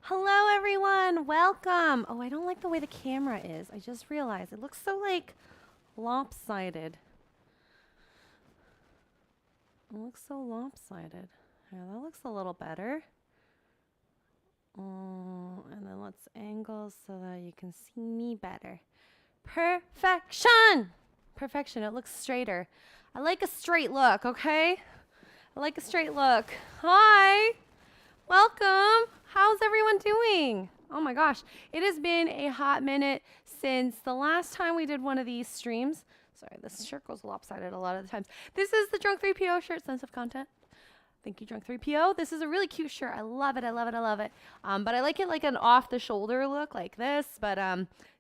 Hello, everyone. Welcome. Oh, I don't like the way the camera is. I just realized it looks so like lopsided. It looks so lopsided. Yeah, that looks a little better. And then let's angle so that you can see me better. Perfection! Perfection. It looks straighter. I like a straight look, okay? I like a straight look. Hi! Welcome! How's everyone doing? Oh my gosh, it has been a hot minute since the last time we did one of these streams. Sorry, this shirt goes lopsided a lot of the times. This is the Drunk 3PO shirt, sense of content. Thank you, Drunk 3PO. This is a really cute shirt. I love it, I love it, I love it. But I like it like an off-the-shoulder look like this. But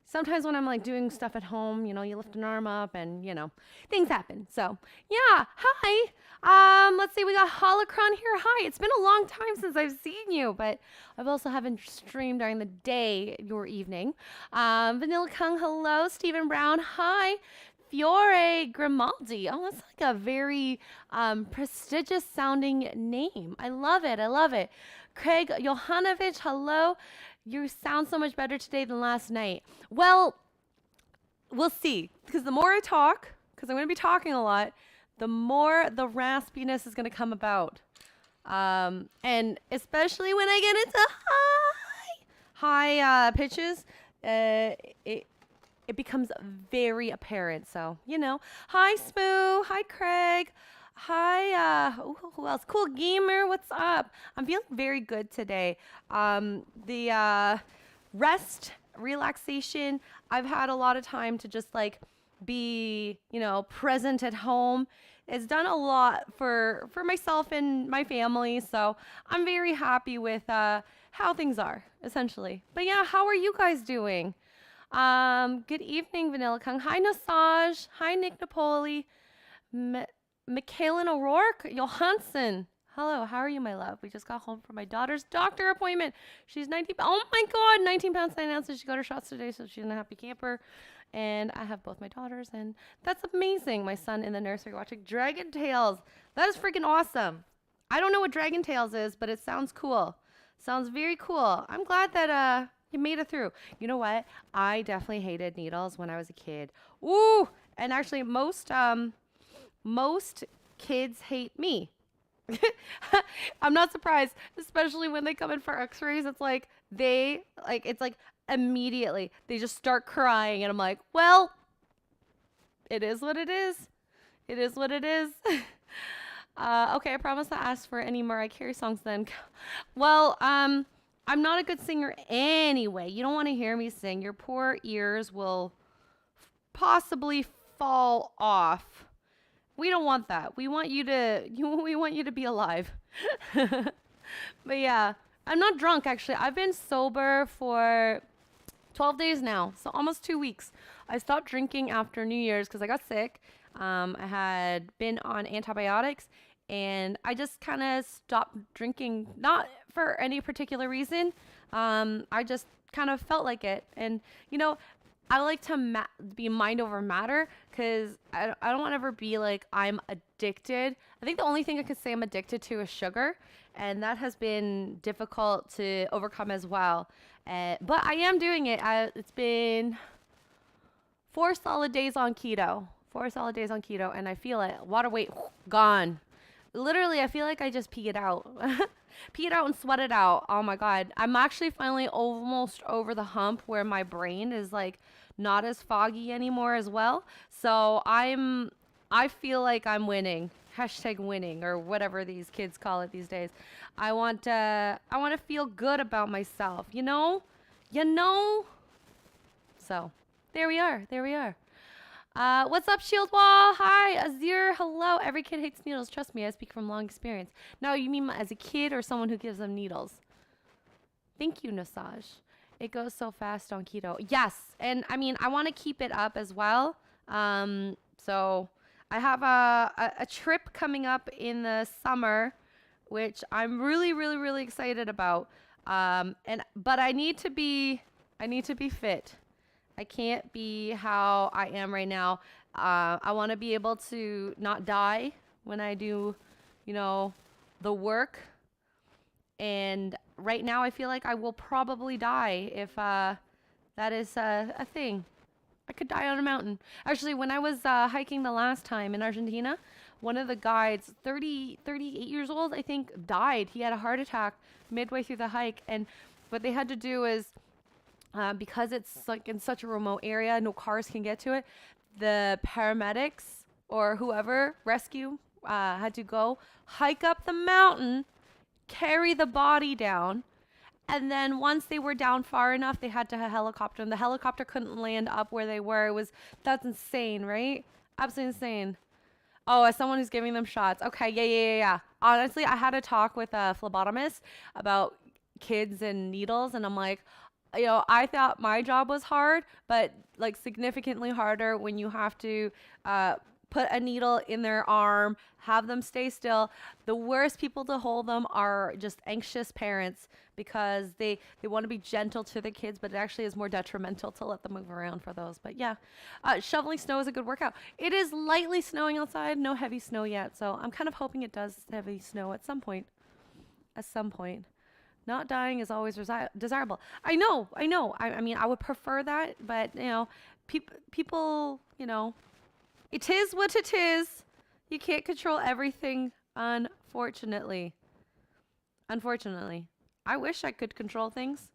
sometimes when I'm like doing stuff at home, you know, you lift an arm up and, you know, things happen. So, yeah, hi. Let's see, we got Holocron here. Hi, it's been a long time since I've seen you, but I've also haven't streamed during the day or evening. Vanilla Kung, hello. Stephen Brown, hi. Fiore Grimaldi. Oh, that's like a very prestigious sounding name. I love it. I love it. Craig Johanovich, hello. You sound so much better today than last night. Well, we'll see. Because the more I talk, because I'm going to be talking a lot, the more the raspiness is going to come about. And especially when I get into high pitches, it becomes very apparent. So, you know, hi Smoo, hi Craig, hi, who else? Cool Gamer, what's up? I'm feeling very good today. The rest, relaxation, I've had a lot of time to just like be, you know, present at home. It's done a lot for myself and my family. So I'm very happy with how things are, essentially. But yeah, how are you guys doing? Good evening, Vanilla Kung. Hi, Nasaj. Hi, Nick Napoli. Michaelin O'Rourke. Johansson. Hello, how are you, my love? We just got home from my daughter's doctor appointment. She's 19. Oh my God, 19 pounds, 9 ounces. She got her shots today, so she's a happy camper. And I have both my daughters, and that's amazing. My son in the nursery watching Dragon Tales. That is freaking awesome. I don't know what Dragon Tales is, but it sounds cool. Sounds very cool. I'm glad that you made it through. You know what? I definitely hated needles when I was a kid. Ooh, and actually most kids hate me. I'm not surprised, especially when they come in for x-rays. It's like it's like immediately they just start crying and I'm like, well, it is what it is. It is what it is. Okay, I promise to ask for any Mariah Carey songs then. Well, I'm not a good singer anyway. You don't want to hear me sing. Your poor ears will possibly fall off. We don't want that. We want you to be alive. But yeah, I'm not drunk actually. I've been sober for 12 days now, so almost 2 weeks. I stopped drinking after New Year's because I got sick. I had been on antibiotics and I just kind of stopped drinking, not for any particular reason. I just kind of felt like it. And, you know, I like to be mind over matter because I don't want to ever be like I'm addicted. I think the only thing I could say I'm addicted to is sugar. And that has been difficult to overcome as well. But I am doing it. It's been 4 solid days on keto. 4 solid days on keto. And I feel it. Water weight gone. Literally, I feel like I just pee it out. Pee it out and sweat it out. Oh my God. I'm actually finally almost over the hump where my brain is like not as foggy anymore as well. So I feel like I'm winning. Hashtag winning or whatever these kids call it these days. I want to feel good about myself, you know? You know? So there we are. There we are. What's up, Shield Wall? Hi, Azir. Hello. Every kid hates needles. Trust me, I speak from long experience. No, you mean as a kid or someone who gives them needles? Thank you, Nasaj. It goes so fast on keto. Yes, and I mean, I want to keep it up as well. So I have a trip coming up in the summer, which I'm really, really, really excited about. But I need to be fit. I can't be how I am right now. I want to be able to not die when I do, you know, the work. And right now I feel like I will probably die if that is a thing. I could die on a mountain. Actually, when I was hiking the last time in Argentina, one of the guides, 38 years old, I think, died. He had a heart attack midway through the hike. And what they had to do is, because it's like in such a remote area, no cars can get to it, the paramedics or whoever, rescue, had to go hike up the mountain, carry the body down. And then once they were down far enough, they had to have a helicopter, and the helicopter couldn't land up where they were. That's insane, right? Absolutely insane. Oh, as someone who's giving them shots. Okay, yeah. Honestly, I had a talk with a phlebotomist about kids and needles, and I'm like, I thought my job was hard, but like significantly harder when you have to put a needle in their arm, have them stay still. The worst people to hold them are just anxious parents because they want to be gentle to the kids, but it actually is more detrimental to let them move around for those. But yeah, shoveling snow is a good workout. It is lightly snowing outside, no heavy snow yet. So I'm kind of hoping it does heavy snow at some point. Not dying is always desirable. I know. I mean, I would prefer that, but people, it is what it is. You can't control everything, unfortunately. I wish I could control things,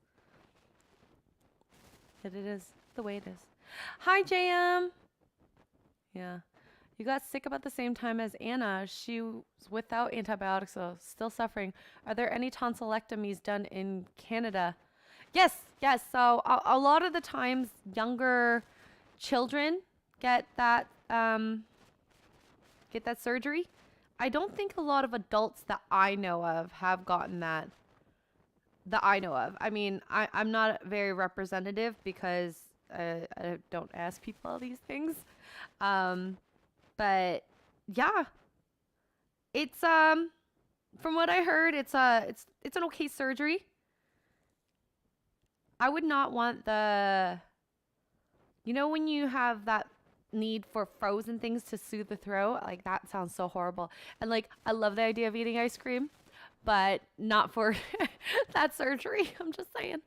but it is the way it is. Hi, JM. Yeah. You got sick about the same time as Anna. She was without antibiotics, so still suffering. Are there any tonsillectomies done in Canada? Yes. So a lot of the times, younger children get that surgery. I don't think a lot of adults that I know of have gotten that. I mean, I'm not very representative because I don't ask people all these things. But yeah, it's from what I heard, it's an okay surgery. I would not want when you have that need for frozen things to soothe the throat, like that sounds so horrible. And like, I love the idea of eating ice cream, but not for that surgery. I'm just saying.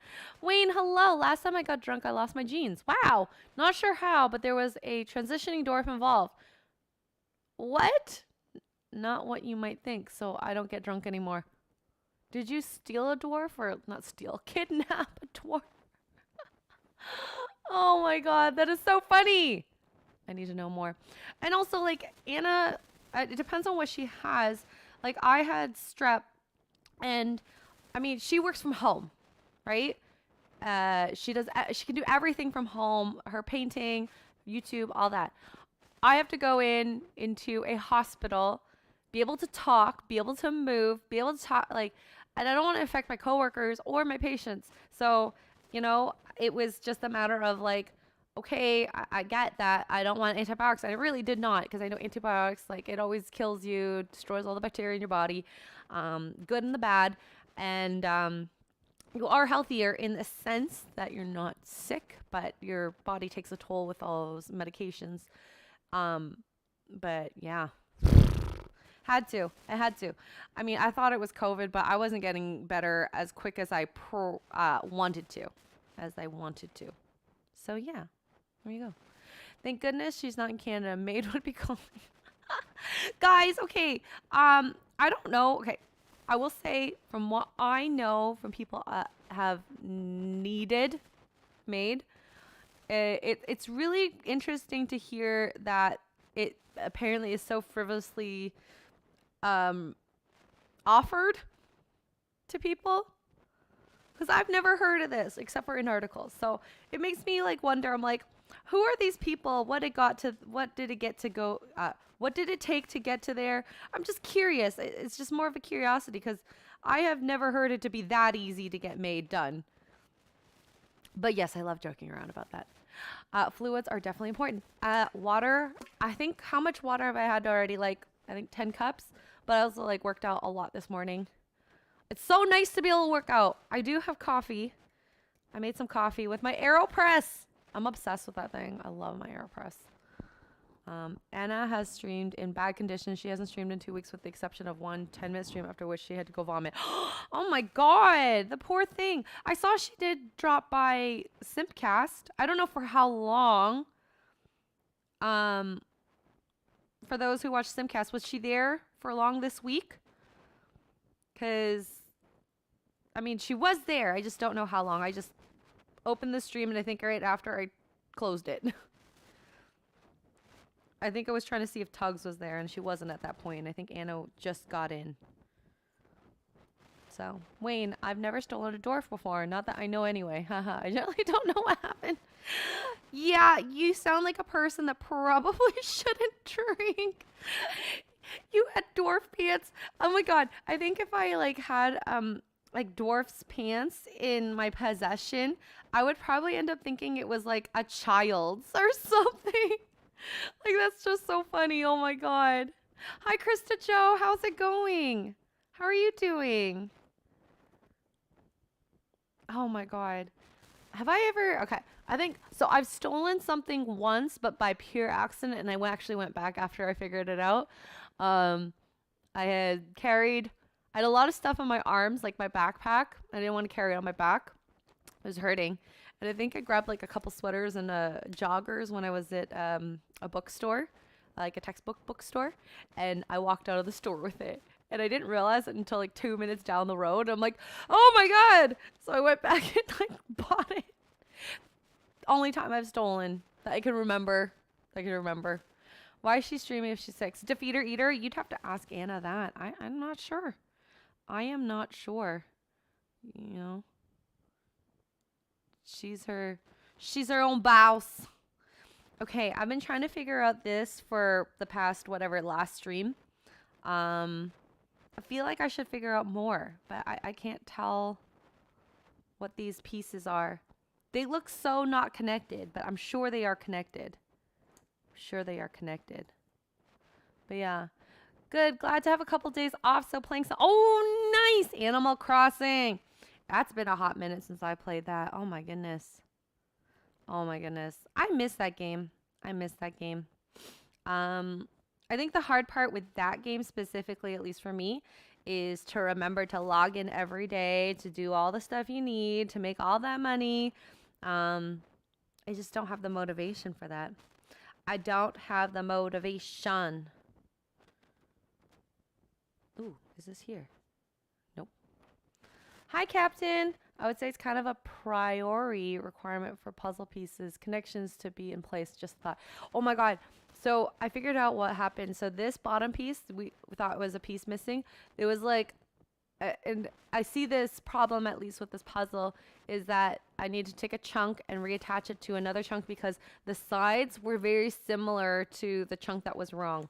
Wayne, hello. Last time I got drunk, I lost my jeans. Wow. Not sure how, but there was a transitioning dwarf involved. What? Not what you might think, so I don't get drunk anymore. Did you steal a dwarf? Or not steal, kidnap a dwarf? Oh my god, that is so funny. I need to know more. And also, like, Anna, it depends on what she has. Like, I had strep, and I mean, she works from home, right? She can do everything from home, her painting, YouTube, all that. I have to go into a hospital, be able to talk, be able to move, be able to talk, like, and I don't want to affect my coworkers or my patients. So, it was just a matter of like, okay, I get that. I don't want antibiotics. I really did not, because I know antibiotics, like, it always kills you, destroys all the bacteria in your body, good and the bad. And you are healthier in the sense that you're not sick, but your body takes a toll with all those medications. But yeah, I had to. I mean, I thought it was COVID, but I wasn't getting better as quick as I wanted to. So yeah, there you go. Thank goodness she's not in Canada. Maid would be calling. Guys, okay. I don't know. Okay. I will say, from what I know from people have needed maid, it's really interesting to hear that it apparently is so frivolously offered to people, because I've never heard of this except for in articles. So it makes me like wonder. I'm like, who are these people? What did it take to get to there? I'm just curious. It's just more of a curiosity, because I have never heard it to be that easy to get made done. But yes, I love joking around about that. Fluids are definitely important. Water, I think, how much water have I had already? Like, I think 10 cups. But I also like worked out a lot this morning. It's so nice to be able to work out. I do have coffee. I made some coffee with my AeroPress. I'm obsessed with that thing. I love my AeroPress. Anna has streamed in bad conditions. She hasn't streamed in 2 weeks with the exception of one 10-minute stream after which she had to go vomit. Oh my god, the poor thing. I saw she did drop by Simpcast. I don't know for how long. For those who watch Simcast, was she there for long this week? Because, I mean, she was there. I just don't know how long. I just opened the stream and I think right after I closed it. I think I was trying to see if Tugs was there and she wasn't at that point. I think Anna just got in. So, Wayne, I've never stolen a dwarf before. Not that I know anyway. Haha, I really don't know what happened. Yeah, you sound like a person that probably shouldn't drink. You had dwarf pants. Oh my god. I think if I like had like dwarf's pants in my possession, I would probably end up thinking it was like a child's or something. Like that's just so funny. Oh my god. Hi Krista Joe, how's it going? How are you doing? Oh my god. Have I ever... Okay, I think... So I've stolen something once, but by pure accident, and I actually went back after I figured it out. I had carried... I had a lot of stuff on my arms, like my backpack. I didn't want to carry it on my back. It was hurting. And I think I grabbed like a couple sweaters and joggers when I was at a bookstore, like a textbook bookstore. And I walked out of the store with it. And I didn't realize it until like 2 minutes down the road. I'm like, oh my god! So I went back and like bought it. Only time I've stolen that I can remember. Why is she streaming if she's 6? Defeater eater? You'd have to ask Anna that. I'm not sure. I am not sure. You know. She's her own boss. Okay, I've been trying to figure out this for the past last stream. I feel like I should figure out more, but I can't tell what these pieces are. They look so not connected, but I'm sure they are connected. But yeah. Good. Glad to have a couple days off. So playing some... Oh, nice! Animal Crossing. That's been a hot minute since I played that. Oh my goodness. I miss that game. I think the hard part with that game specifically, at least for me, is to remember to log in every day, to do all the stuff you need, to make all that money. I just don't have the motivation for that. I don't have the motivation. Ooh, is this here? Nope. Hi, Captain. I would say it's kind of a priori requirement for puzzle pieces, connections to be in place. Just thought, oh my god. So I figured out what happened. So this bottom piece, we thought was a piece missing. It was like, and I see this problem, at least with this puzzle, is that I need to take a chunk and reattach it to another chunk because the sides were very similar to the chunk that was wrong.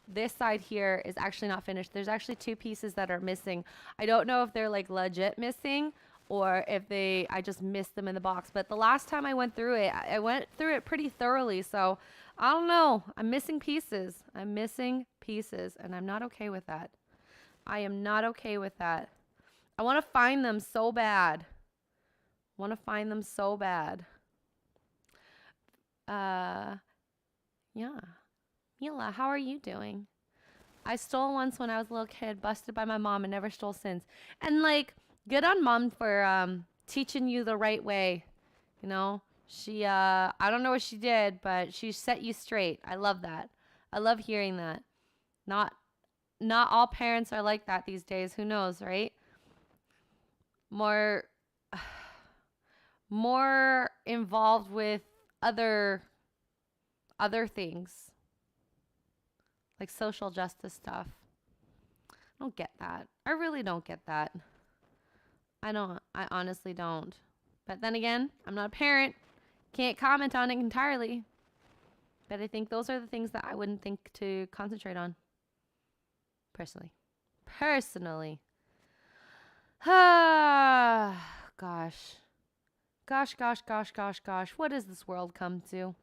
This side here is actually not finished. There's actually 2 pieces that are missing. I don't know if they're like legit missing or if I just missed them in the box. But the last time I went through it, I went through it pretty thoroughly. So I don't know. I'm missing pieces. And I'm not okay with that. I am not okay with that. I want to find them so bad. Yeah. Mila, how are you doing? I stole once when I was a little kid, busted by my mom, and never stole since. And like, good on mom for teaching you the right way. You know, she I don't know what she did, but she set you straight. I love that. I love hearing that. Not all parents are like that these days. Who knows, right? More involved with other things. Like social justice stuff. I don't get that. I really don't get that. I honestly don't. But then again, I'm not a parent. Can't comment on it entirely. But I think those are the things that I wouldn't think to concentrate on. Personally. Ah, gosh. What does this world come to?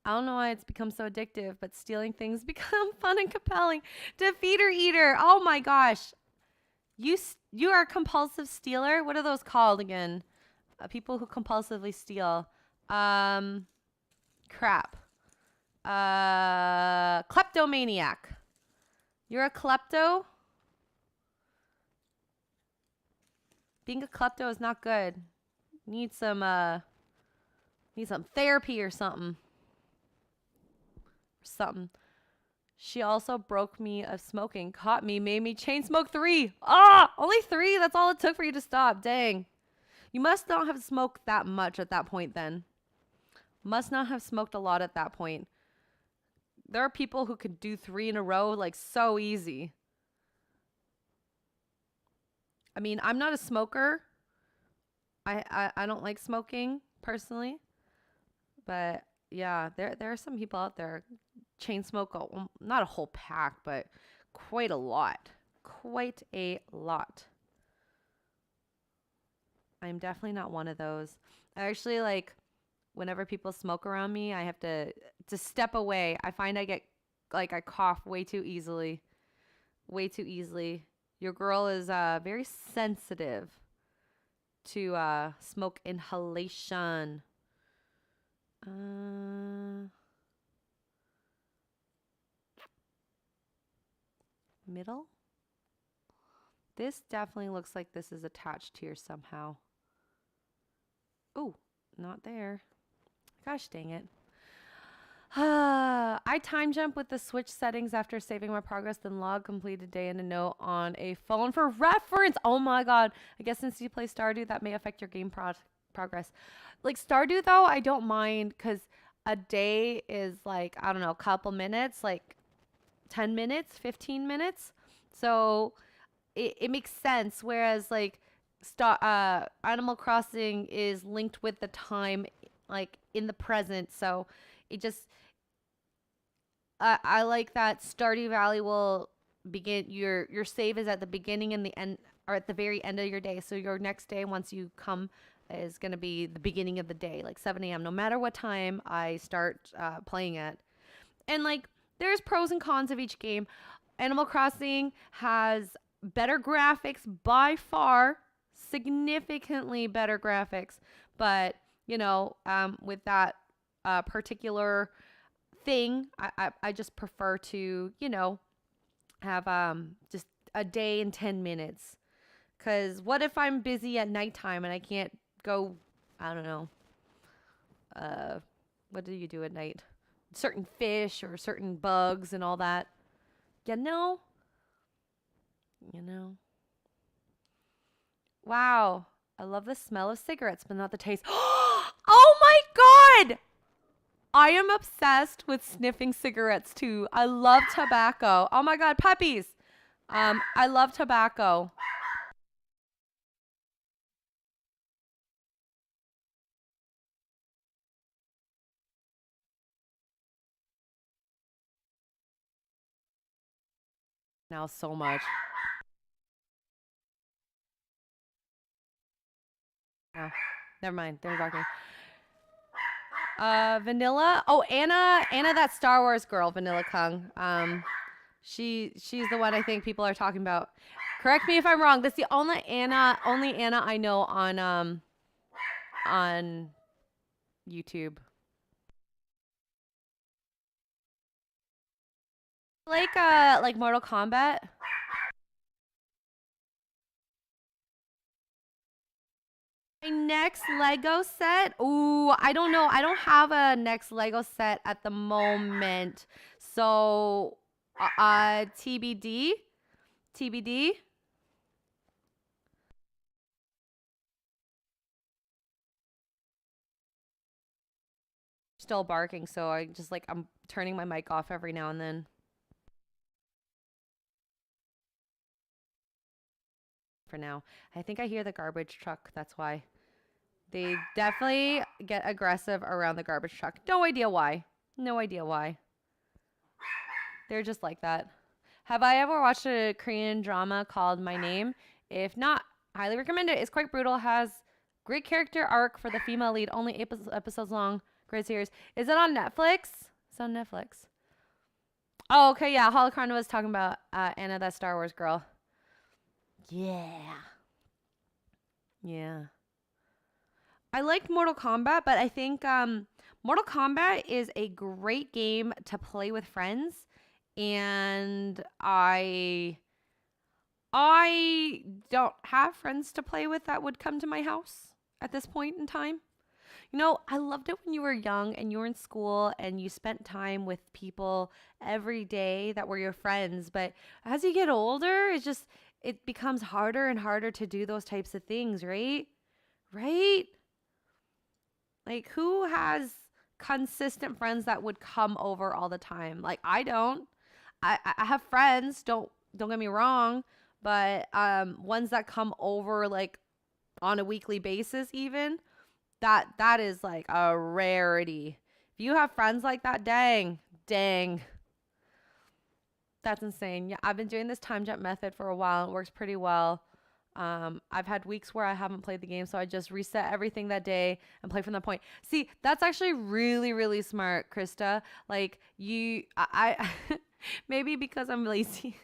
I don't know why it's become so addictive, but stealing things become fun and compelling. Defeater eater. Oh my gosh. You are a compulsive stealer? What are those called again? People who compulsively steal. Crap. Kleptomaniac. You're a klepto? Being a klepto is not good. Need some therapy or something. She also broke me of smoking, caught me, made me chain smoke 3. Ah, only 3? That's all it took for you to stop. Dang. You must not have smoked that much at that point then. Must not have smoked a lot at that point. There are people who could do 3 in a row like so easy. I mean, I'm not a smoker. I don't like smoking personally. But yeah, there are some people out there chain smoke not a whole pack, but quite a lot. Quite a lot. I'm definitely not one of those. I actually like whenever people smoke around me, I have to step away. I find I get like I cough way too easily. Way too easily. Your girl is very sensitive to smoke inhalation. Middle? This definitely looks like this is attached here somehow. Oh, not there. Gosh dang it. I time jump with the switch settings after saving my progress, then log completed day and a note on a phone for reference. Oh my god. I guess since you play Stardew, that may affect your game progress. Like Stardew though, I don't mind because a day is like, I don't know, a couple minutes, like 10 minutes, 15 minutes. So it makes sense. Whereas like Animal Crossing is linked with the time like in the present. So it just I like that Stardew Valley will begin your save is at the beginning and the end or at the very end of your day. So your next day once you come is going to be the beginning of the day, like 7 a.m. no matter what time I start playing it. And like there's pros and cons of each game. Animal Crossing has better graphics by far, significantly better graphics, but you know, with that particular thing, I just prefer to, you know, have just a day and 10 minutes. Because what if I'm busy at nighttime and I can't go, I don't know, what do you do at night? Certain fish or certain bugs and all that. You know? You know? Wow. I love the smell of cigarettes, but not the taste. Oh my god! I am obsessed with sniffing cigarettes too. I love tobacco. Oh my god, puppies! I love tobacco. Now so much. Oh, never mind. They're barking. Vanilla. Oh, Anna, that Star Wars girl, Vanilla Kung. She's the one I think people are talking about. Correct me if I'm wrong. That's the only Anna I know on YouTube. Like Mortal Kombat. My next Lego set. Ooh, I don't know. I don't have a next Lego set at the moment. So, TBD. TBD. Still barking, so I just like I'm turning my mic off every now and then. For now, I think I hear the garbage truck. That's why. They definitely get aggressive around the garbage truck. No idea why. No idea why. They're just like that. Have I ever watched a Korean drama called My Name? If not, highly recommend it. It's quite brutal. Has great character arc for the female lead. Only 8 episodes long. Great series. Is it on Netflix? It's on Netflix. Oh, okay. Yeah. Holocron was talking about Anna, that Star Wars girl. Yeah. Yeah. I like Mortal Kombat, but I think Mortal Kombat is a great game to play with friends, and I don't have friends to play with that would come to my house at this point in time. You know, I loved it when you were young and you were in school and you spent time with people every day that were your friends. But as you get older, it becomes harder and harder to do those types of things, right? Right? Like, who has consistent friends that would come over all the time? Like, I don't. I have friends, don't get me wrong, but ones that come over like on a weekly basis even, that is like a rarity. If you have friends like that, dang. That's insane. Yeah, I've been doing this time jump method for a while. It works pretty well. I've had weeks where I haven't played the game, so I just reset everything that day and play from that point. See, that's actually really, really smart, Krista. Like I maybe because I'm lazy,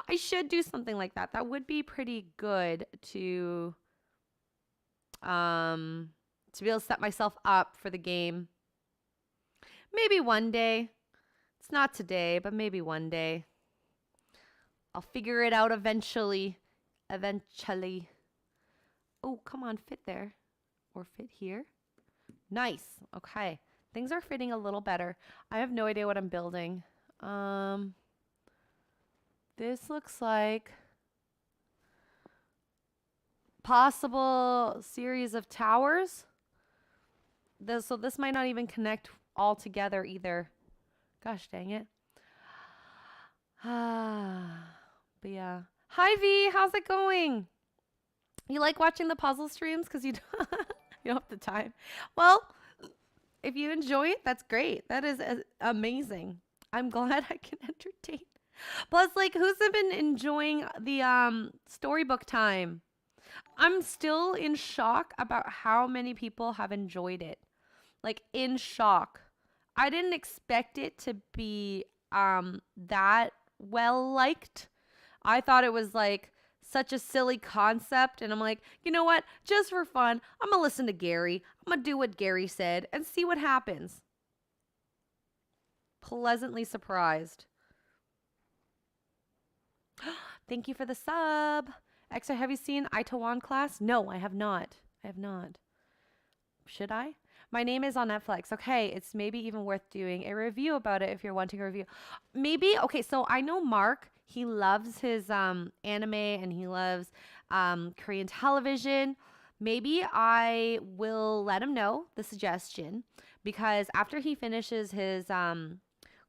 I should do something like that. That would be pretty good to be able to set myself up for the game. Maybe one day. It's not today, but maybe one day. I'll figure it out eventually. Eventually. Oh, come on, fit there. Or fit here. Nice. Okay. Things are fitting a little better. I have no idea what I'm building. This looks like possible series of towers. So this might not even connect all together either. Gosh dang it. But yeah. Hi V, how's it going? You like watching the puzzle streams because you don't, you don't have the time? Well, if you enjoy it, that's great. That is amazing. I'm glad I can entertain. Plus, like, who's been enjoying the storybook time? I'm still in shock about how many people have enjoyed it. Like, in shock. I didn't expect it to be that well liked. I thought it was like such a silly concept, and I'm like, you know what? Just for fun, I'm gonna listen to Gary. I'm gonna do what Gary said and see what happens. Pleasantly surprised. Thank you for the sub. Xray, have you seen Itawan class? No, I have not. I have not. Should I? My name is on Netflix. Okay, it's maybe even worth doing a review about it if you're wanting a review. Maybe, okay, so I know Mark, he loves his anime and he loves Korean television. Maybe I will let him know the suggestion, because after he finishes his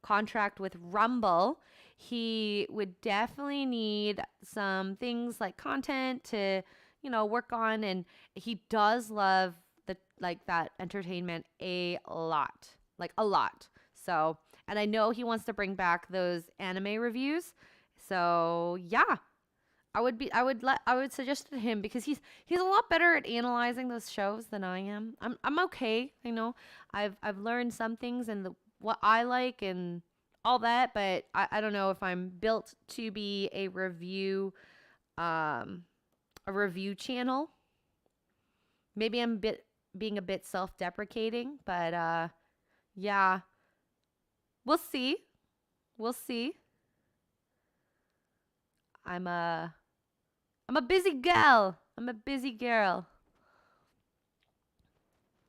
contract with Rumble, he would definitely need some things like content to, you know, work on, and he does love that entertainment a lot. Like a lot. So, and I know he wants to bring back those anime reviews. So, yeah. I would suggest it to him because he's a lot better at analyzing those shows than I am. I'm okay, you know. I've learned some things and what I like and all that, but I don't know if I'm built to be a review channel. Maybe I'm being a bit self-deprecating, but yeah. We'll see. We'll see. I'm a busy gal. I'm a busy girl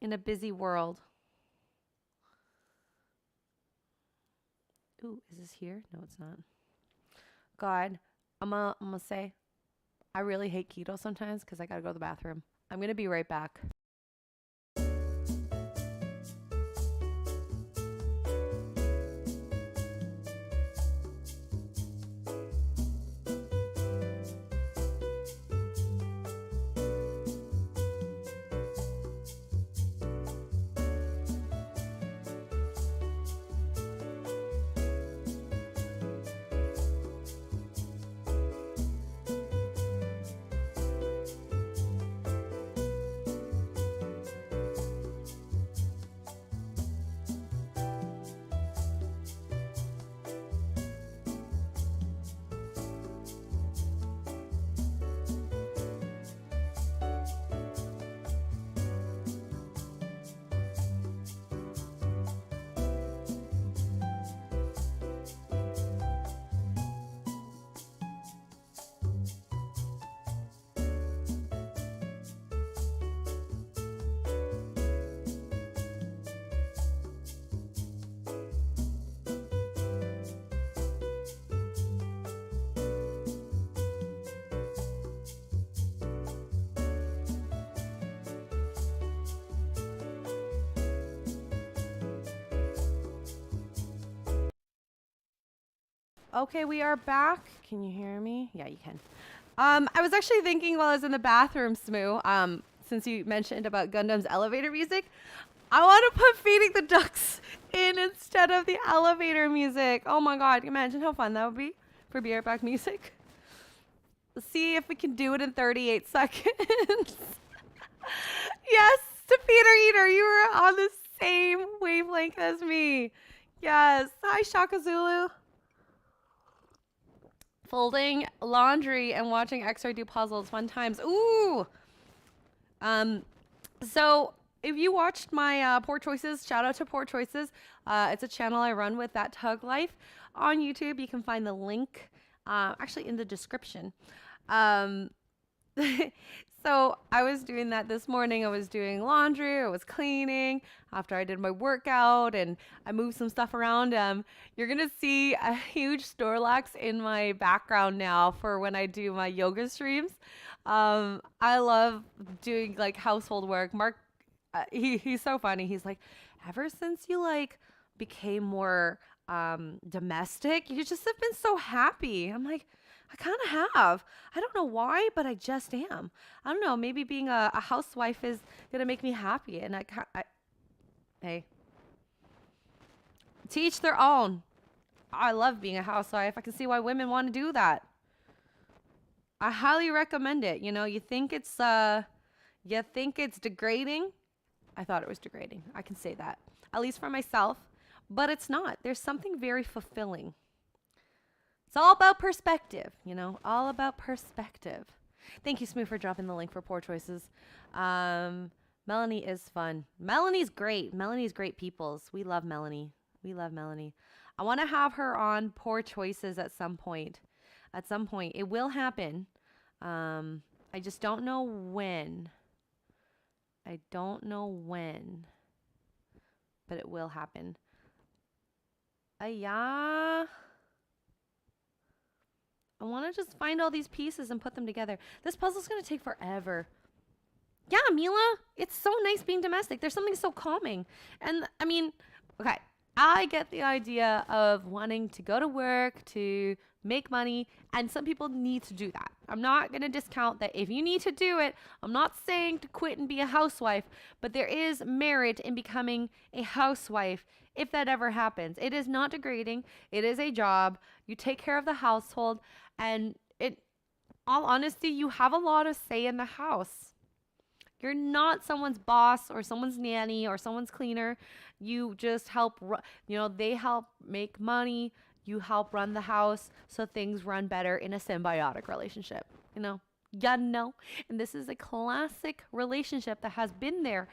in a busy world. Ooh, is this here? No, it's not. God, I'm gonna say I really hate keto sometimes because I gotta go to the bathroom. I'm gonna be right back. Okay, we are back. Can you hear me? Yeah, you can. I was actually thinking while I was in the bathroom, Smoo, since you mentioned about Gundam's elevator music, I want to put Feeding the Ducks in instead of the elevator music. Oh my god, imagine how fun that would be for Be Right Back music. Let's see if we can do it in 38 seconds. Yes, to Peter Eater, you were on the same wavelength as me. Yes. Hi, Shaka Zulu. Folding laundry and watching Xray do puzzles. Fun times. Ooh. So if you watched my Poor Choices, shout out to Poor Choices. It's a channel I run with That Tug Life on YouTube. You can find the link actually in the description. So I was doing that this morning. I was doing laundry, I was cleaning after I did my workout, and I moved some stuff around. You're gonna see a huge Snorlax in my background now for when I do my yoga streams. I love doing like household work. Mark, he's so funny. He's like, ever since you like became more domestic, you just have been so happy. I'm like, I kind of have. I don't know why, but I just am. I don't know. Maybe being a housewife is gonna make me happy, and hey, to each their own. I love being a housewife. I can see why women want to do that. I highly recommend it. You know, you think it's degrading. I thought it was degrading. I can say that, at least for myself, but it's not. There's something very fulfilling. It's all about perspective, you know, all about perspective. Thank you, Smooth, for dropping the link for Poor Choices. Melanie is fun. Melanie's great. Melanie's great peoples. We love Melanie. We love Melanie. I want to have her on Poor Choices at some point. At some point. It will happen. I just don't know when. I don't know when. But it will happen. Yeah. I want to just find all these pieces and put them together. This puzzle's going to take forever. Yeah, Mila, it's so nice being domestic. There's something so calming. And I mean, okay, I get the idea of wanting to go to work, to make money, and some people need to do that. I'm not going to discount that if you need to do it. I'm not saying to quit and be a housewife, but there is merit in becoming a housewife if that ever happens. It is not degrading. It is a job. You take care of the household, and all honesty, you have a lot of say in the house. You're not someone's boss or someone's nanny or someone's cleaner. You just help, they help make money. You help run the house so things run better in a symbiotic relationship, and this is a classic relationship that has been there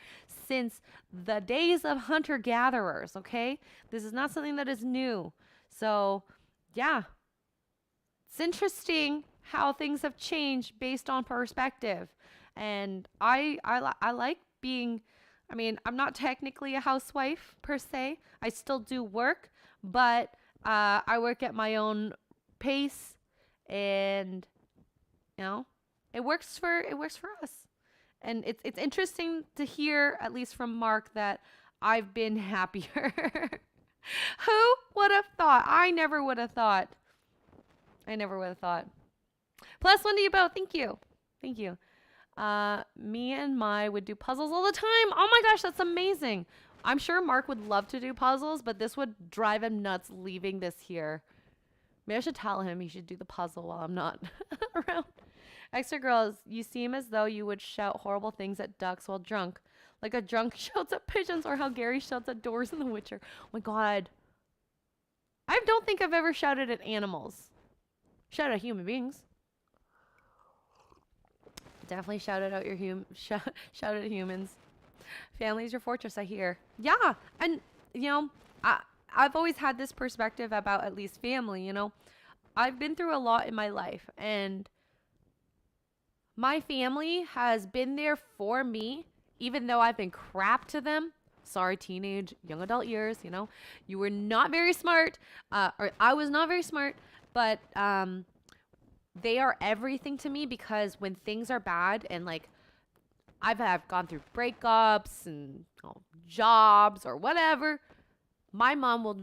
since the days of hunter-gatherers, okay? This is not something that is new. So, yeah. It's interesting how things have changed based on perspective. And I like being, I'm not technically a housewife per se. I still do work, but I work at my own pace, and it works for us. And it's interesting to hear, at least from Mark, that I've been happier. Who would have thought? I never would have thought. Plus one to you both. Thank you. Me and Mai would do puzzles all the time. Oh my gosh, that's amazing. I'm sure Mark would love to do puzzles, but this would drive him nuts leaving this here. Maybe I should tell him he should do the puzzle while I'm not around. Xray Girl, you seem as though you would shout horrible things at ducks while drunk. Like a drunk shouts at pigeons, or how Gary shouts at doors in The Witcher. Oh my god. I don't think I've ever shouted at animals. Shout at human beings. Definitely shout out your shout at humans. Family's your fortress, I hear. Yeah, and I've always had this perspective about at least family. I've been through a lot in my life, and my family has been there for me, even though I've been crap to them. Sorry, teenage, young adult years. You were not very smart, or I was not very smart, but they are everything to me, because when things are bad, and like I've gone through breakups and jobs or whatever, my mom will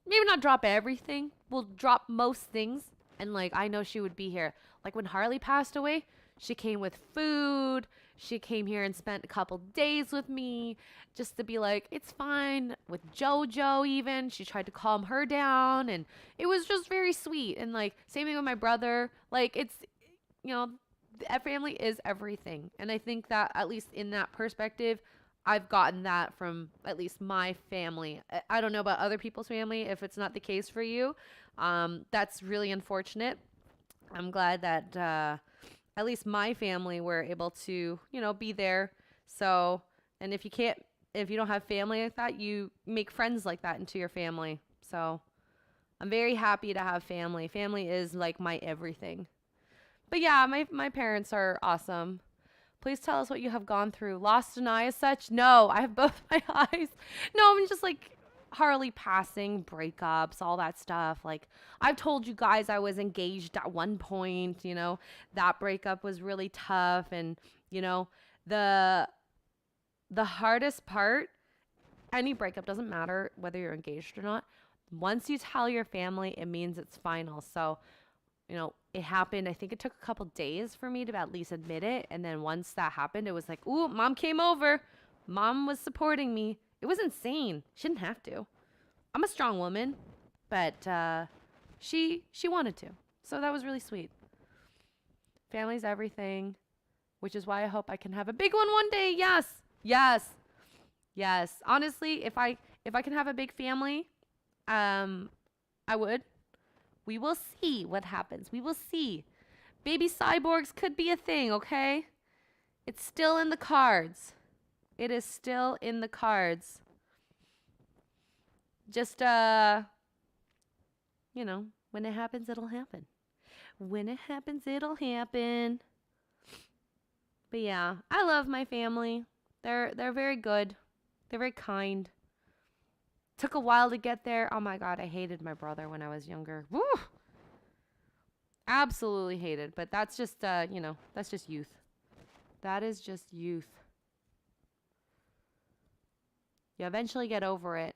maybe not drop everything, will drop most things, and like I know she would be here. Like when Harley passed away, she came with food. She came here and spent a couple days with me just to be like, it's fine. With JoJo, even. She tried to calm her down, and it was just very sweet. And like, same thing with my brother. Like, it's, you know, family is everything. And I think that, at least in that perspective, I've gotten that from at least my family. I don't know about other people's family, if it's not the case for you. That's really unfortunate. I'm glad that at least my family were able to, you know, be there. So, and if you don't have family like that, you make friends like that into your family. So I'm very happy to have family. Family is like my everything. But yeah, my parents are awesome. Please tell us what you have gone through. Lost an eye as such? No, I have both my eyes. No, I'm just like Harley passing, breakups, all that stuff. Like, I've told you guys I was engaged at one point, you know, that breakup was really tough. And, you know, the hardest part, any breakup, doesn't matter whether you're engaged or not. Once you tell your family, it means it's final. So, you know, it happened. I think it took a couple days for me to at least admit it. And then once that happened, it was like, ooh, mom came over. Mom was supporting me. It was insane. She didn't have to. I'm a strong woman, but she wanted to. So that was really sweet. Family's everything, which is why I hope I can have a big one day. Yes. Yes. Yes. Honestly, if I can have a big family, I would. We will see what happens. We will see. Baby cyborgs could be a thing, okay? It's still in the cards. It is still in the cards. Just, you know, when it happens, it'll happen. When it happens, it'll happen. But yeah, I love my family. They're very good. They're very kind. Took a while to get there. Oh my God, I hated my brother when I was younger. Woo! Absolutely hated. But that's just, you know, that's just youth. That is just youth. You eventually get over it.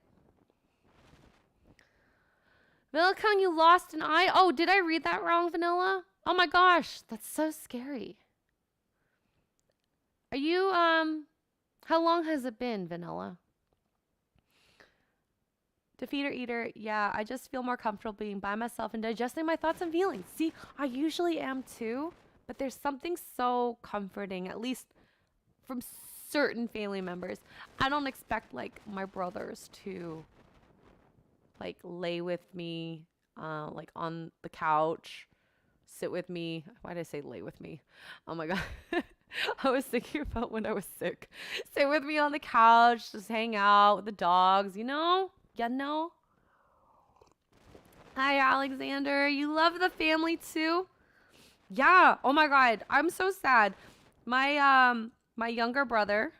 Vanilla Kong, you lost an eye? Oh, did I read that wrong, Vanilla? Oh my gosh, that's so scary. Are you, how long has it been, Vanilla? Defeater eater, yeah, I just feel more comfortable being by myself and digesting my thoughts and feelings. See, I usually am too, but there's something so comforting, at least from certain family members. I don't expect like my brothers to like lay with me, like on the couch, sit with me. Why did I say lay with me? Oh my God. I was thinking about when I was sick. Sit with me on the couch, just hang out with the dogs, you know? You know? Hi, Alexander. You love the family too? Yeah. Oh my God. I'm so sad. My younger brother,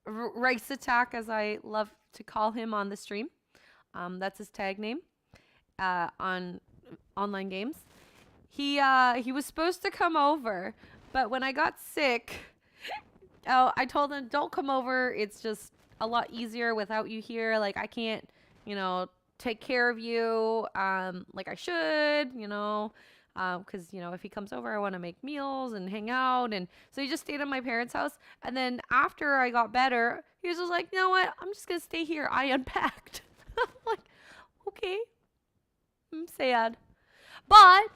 Rice Attack, as I love to call him on the stream. That's his tag name, on online games. He was supposed to come over, but when I got sick, I told him, don't come over. It's just a lot easier without you here. Like, I can't, you know, take care of you, like I should, you know, because, you know, if he comes over, I want to make meals and hang out. And so he just stayed at my parents' house. And then after I got better, he was just like, you know what? I'm just going to stay here. I unpacked. I'm like, okay. I'm sad. But,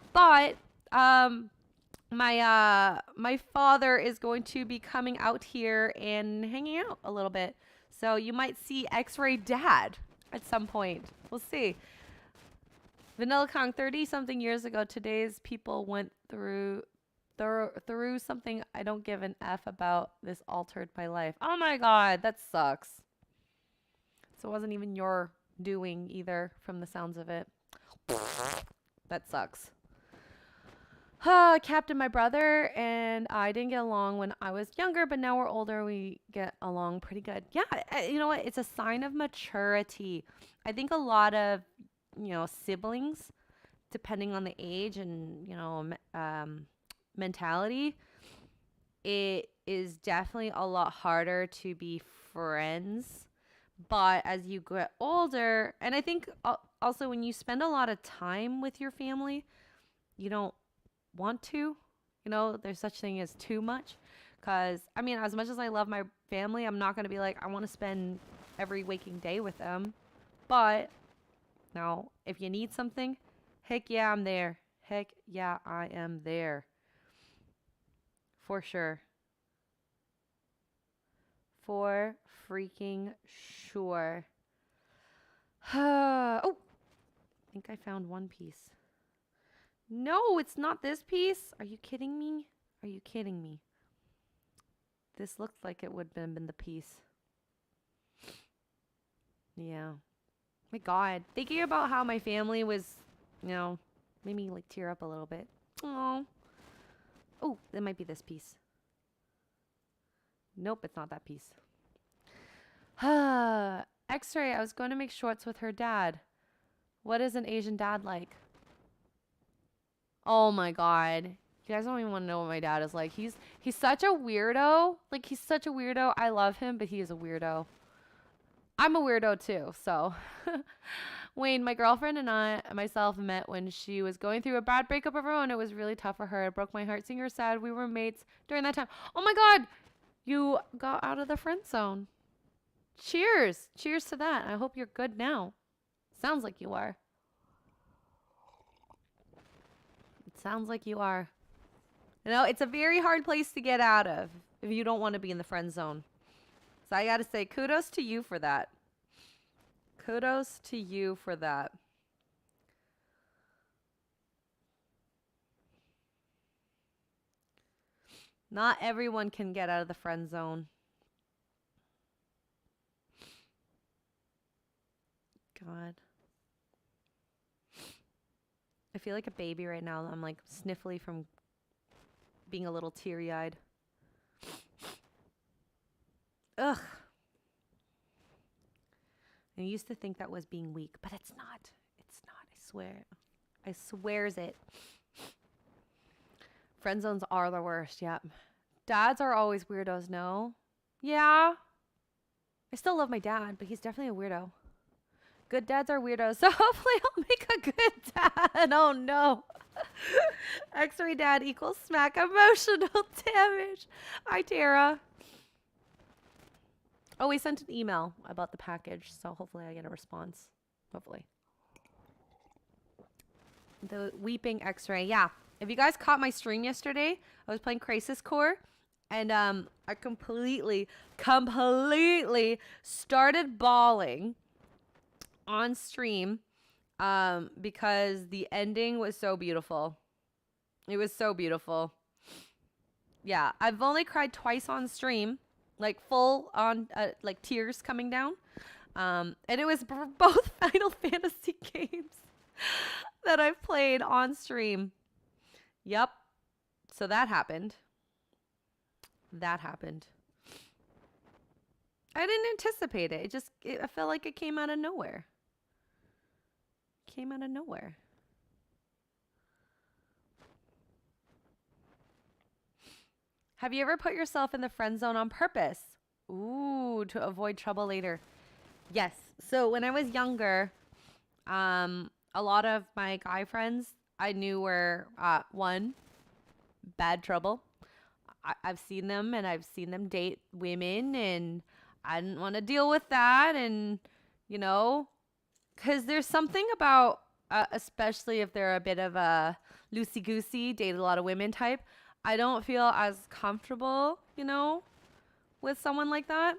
my father is going to be coming out here and hanging out a little bit. So you might see Xray Dad at some point. We'll see. Vanilla Kong, 30-something years ago, today's people went through something I don't give an F about. This altered my life. Oh my God, that sucks. So it wasn't even your doing either, from the sounds of it. That sucks. Captain, my brother and I didn't get along when I was younger, but now we're older. We get along pretty good. Yeah, you know what? It's a sign of maturity. I think a lot of, you know, siblings, depending on the age and, you know, mentality, it is definitely a lot harder to be friends. But as you get older, and I think also when you spend a lot of time with your family, you don't want to, there's such thing as too much. Because, I mean, as much as I love my family, I'm not going to be like, I want to spend every waking day with them. But, now, if you need something, heck yeah, I'm there. Heck yeah, I am there. For sure. For freaking sure. Oh, I think I found one piece. No, it's not this piece. Are you kidding me? Are you kidding me? This looked like it would have been the piece. Yeah. My God. Thinking about how my family was, made me like tear up a little bit. Oh. Oh, that might be this piece. Nope, it's not that piece. Xray, I was going to make shorts with her dad. What is an Asian dad like? Oh my God. You guys don't even want to know what my dad is like. He's such a weirdo. Like, he's such a weirdo. I love him, but he is a weirdo. I'm a weirdo too, so. Wayne, my girlfriend and myself met when she was going through a bad breakup of her own. It was really tough for her. It broke my heart seeing her sad. We were mates during that time. Oh my God. You got out of the friend zone. Cheers. Cheers to that. I hope you're good now. Sounds like you are. It sounds like you are. It's a very hard place to get out of if you don't want to be in the friend zone. So I got to say, kudos to you for that. Kudos to you for that. Not everyone can get out of the friend zone. God. I feel like a baby right now. I'm like sniffly from being a little teary-eyed. Ugh. I used to think that was being weak, but it's not. It's not. I swear. I swears it. Friend zones are the worst. Yep. Dads are always weirdos. No. Yeah. I still love my dad, but he's definitely a weirdo. Good dads are weirdos, so hopefully I'll make a good dad. Oh no. Xray dad equals smack emotional damage. Hi, Tara. Oh, we sent an email about the package, so hopefully I get a response. Hopefully. The weeping Xray. Yeah. If you guys caught my stream yesterday, I was playing Crisis Core, and I completely started bawling on stream because the ending was so beautiful. It was so beautiful. Yeah, I've only cried twice on stream, like full on, like tears coming down. And it was both Final Fantasy games that I've played on stream. Yep. So that happened. That happened. I didn't anticipate it. I felt like it came out of nowhere. Came out of nowhere. Have you ever put yourself in the friend zone on purpose? Ooh, to avoid trouble later. Yes. So when I was younger, a lot of my guy friends I knew were, one, bad trouble. I've seen them and I've seen them date women, and I didn't want to deal with that. And, because there's something about, especially if they're a bit of a loosey-goosey, date a lot of women type, I don't feel as comfortable, with someone like that.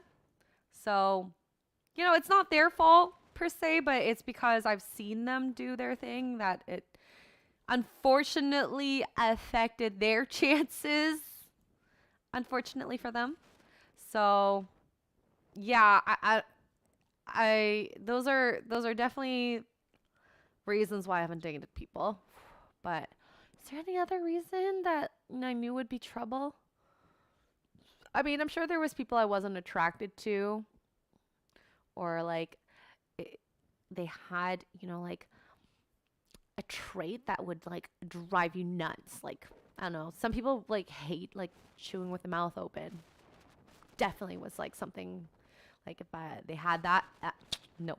So, it's not their fault per se, but it's because I've seen them do their thing that it unfortunately affected their chances, unfortunately for them. So, yeah, those are definitely reasons why I haven't dated people. But is there any other reason that I knew would be trouble? I mean, I'm sure there was people I wasn't attracted to, or like they had, like a trait that would like drive you nuts. Like, I don't know, some people like hate like chewing with the mouth open. Definitely was like something like if they had that, no.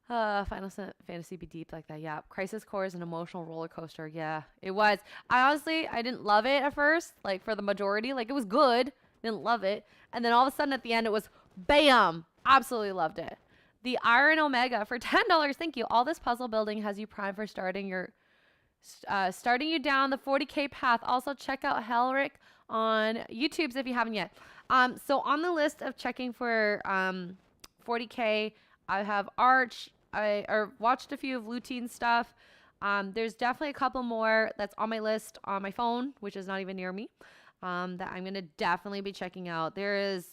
Fantasy be deep like that. Yeah. Crisis Core is an emotional roller coaster. Yeah, it was. I didn't love it at first, like for the majority. Like it was good. Didn't love it. And then all of a sudden at the end, it was bam. Absolutely loved it. The Iron Omega for $10. Thank you. All this puzzle building has you primed for starting you down the 40K path. Also check out Helric on YouTube's if you haven't yet. So on the list of checking for 40K, I have Arch. I watched a few of Lutein's stuff. There's definitely a couple more that's on my list on my phone, which is not even near me, that I'm going to definitely be checking out. There is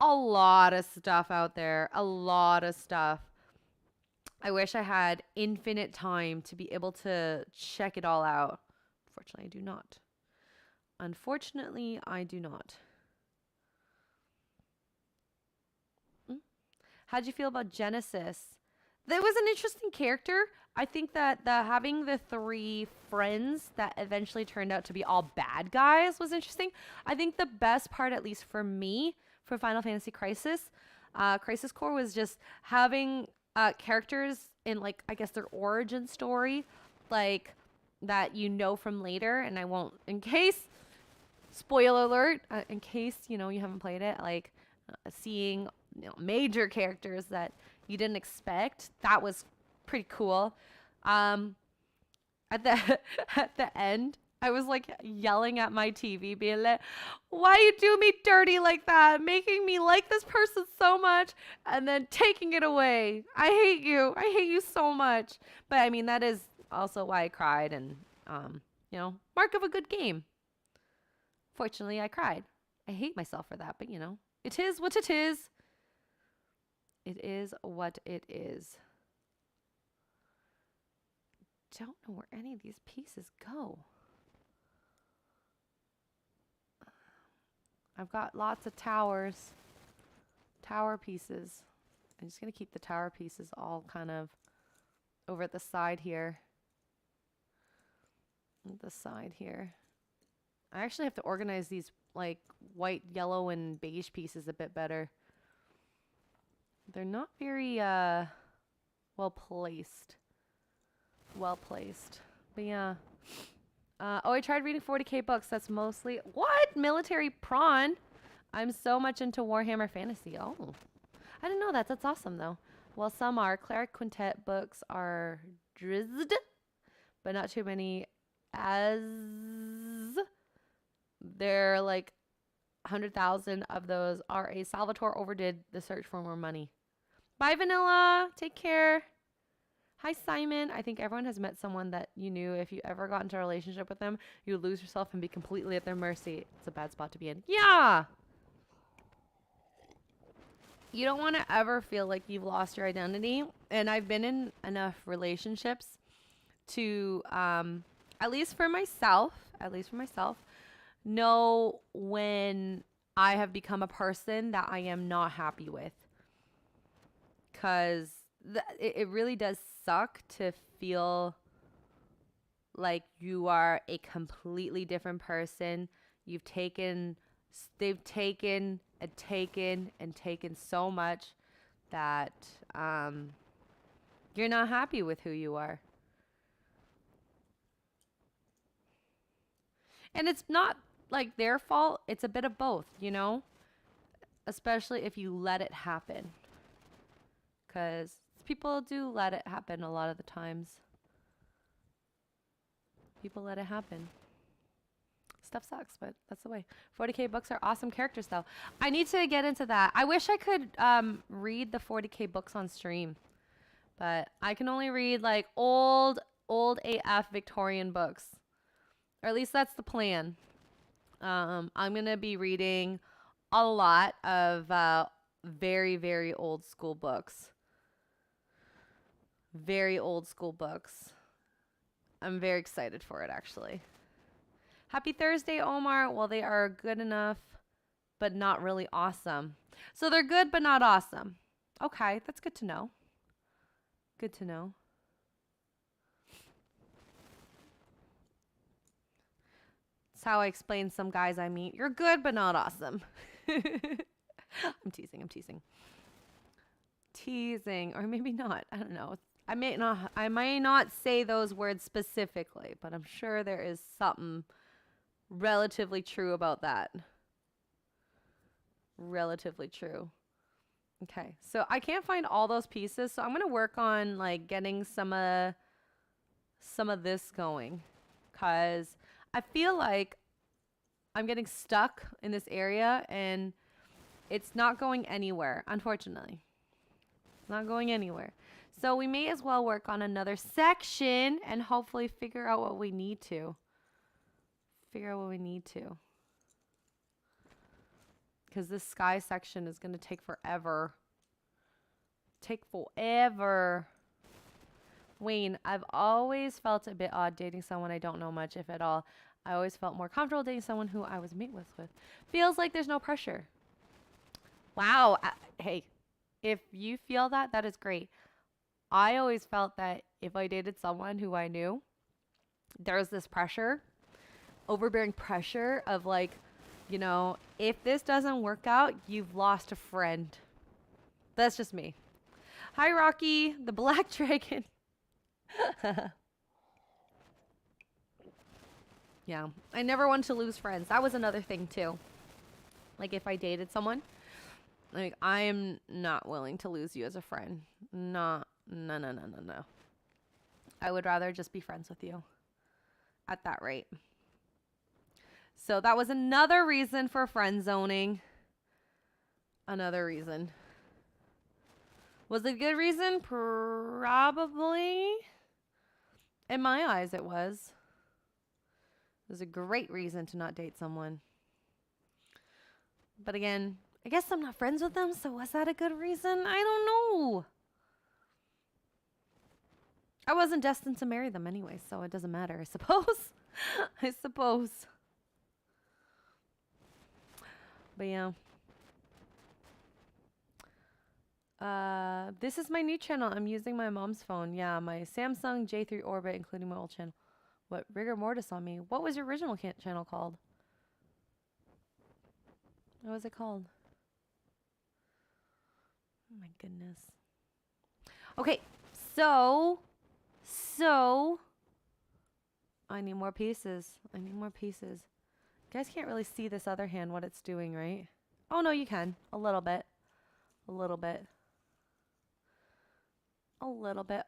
a lot of stuff out there, a lot of stuff. I wish I had infinite time to be able to check it all out. Unfortunately, I do not. Unfortunately, I do not. How'd you feel about Genesis? That was an interesting character. I think that having the 3 friends that eventually turned out to be all bad guys was interesting. I think the best part, at least for me, for Final Fantasy Crisis Core was just having characters in, like, I guess their origin story, like, that you know from later, and I won't, in case, spoiler alert, in case, you know, you haven't played it, like, seeing, you know, major characters that you didn't expect. That was pretty cool. At the at the end, I was like yelling at my TV, being like, "Why you do me dirty like that? Making me like this person so much, and then taking it away. I hate you. I hate you so much." But I mean, that is also why I cried, and you know, mark of a good game. Fortunately, I cried. I hate myself for that, but you know, it is what it is. It is what it is. Don't know where any of these pieces go. I've got lots of tower pieces. I'm just going to keep the tower pieces all kind of over at the side here. I actually have to organize these like white, yellow, and beige pieces a bit better. They're not very well placed. But yeah. I tried reading 40K books. That's mostly what? Military prawn. I'm so much into Warhammer fantasy. Oh, I didn't know that. That's awesome though. Well, some are. Cleric Quintet books are drizzed, but not too many as they're like 100,000 of those are a Salvatore overdid the search for more money. Bye, Vanilla. Take care. Hi, Simon. I think everyone has met someone that you knew if you ever got into a relationship with them, you would lose yourself and be completely at their mercy. It's a bad spot to be in. Yeah. You don't want to ever feel like you've lost your identity. And I've been in enough relationships to, at least for myself, know when I have become a person that I am not happy with. Because it really does suck to feel like you are a completely different person. They've taken so much that you're not happy with who you are. And it's not like their fault. It's a bit of both, you know? Especially if you let it happen. Because people do let it happen a lot of the times. People let it happen. Stuff sucks, but that's the way. 40K books are awesome characters, though. I need to get into that. I wish I could read the 40K books on stream. But I can only read, like, old AF Victorian books. Or at least that's the plan. I'm going to be reading a lot of very, very old school books. Very old school books. I'm very excited for it, actually. Happy Thursday, Omar. Well, they are good enough, but not really awesome. So they're good, but not awesome. Okay, that's good to know. Good to know. That's how I explain some guys I meet. You're good, but not awesome. I'm teasing. teasing, or maybe not. I don't know. I may not say those words specifically, but I'm sure there is something relatively true about that. Relatively true. Okay, so I can't find all those pieces, so I'm going to work on like getting some of this going, cuz I feel like I'm getting stuck in this area and it's not going anywhere, unfortunately. It's not going anywhere. So we may as well work on another section and hopefully figure out what we need to. Because this sky section is going to take forever. Wayne, I've always felt a bit odd dating someone I don't know much, if at all. I always felt more comfortable dating someone who I was mate with. Feels like there's no pressure. Wow. Hey, if you feel that, that is great. I always felt that if I dated someone who I knew, there was this pressure, overbearing pressure of like, you know, if this doesn't work out, you've lost a friend. That's just me. Hi, Rocky, the Black Dragon. Yeah, I never wanted to lose friends. That was another thing too. Like if I dated someone, like I am not willing to lose you as a friend. No. I would rather just be friends with you at that rate. So that was another reason for friend zoning. Another reason. Was it a good reason? Probably. In my eyes, it was. It was a great reason to not date someone. But again, I guess I'm not friends with them, so was that a good reason? I don't know. I wasn't destined to marry them anyway, so it doesn't matter, I suppose. I suppose. But yeah. This is my new channel. I'm using my mom's phone. Yeah, my Samsung J3 Orbit, including my old channel. What? Rigor mortis on me. What was your original channel called? What was it called? Oh my goodness. Okay, so I need more pieces. You guys can't really see this other hand, what it's doing, right? Oh no, you can. A little bit.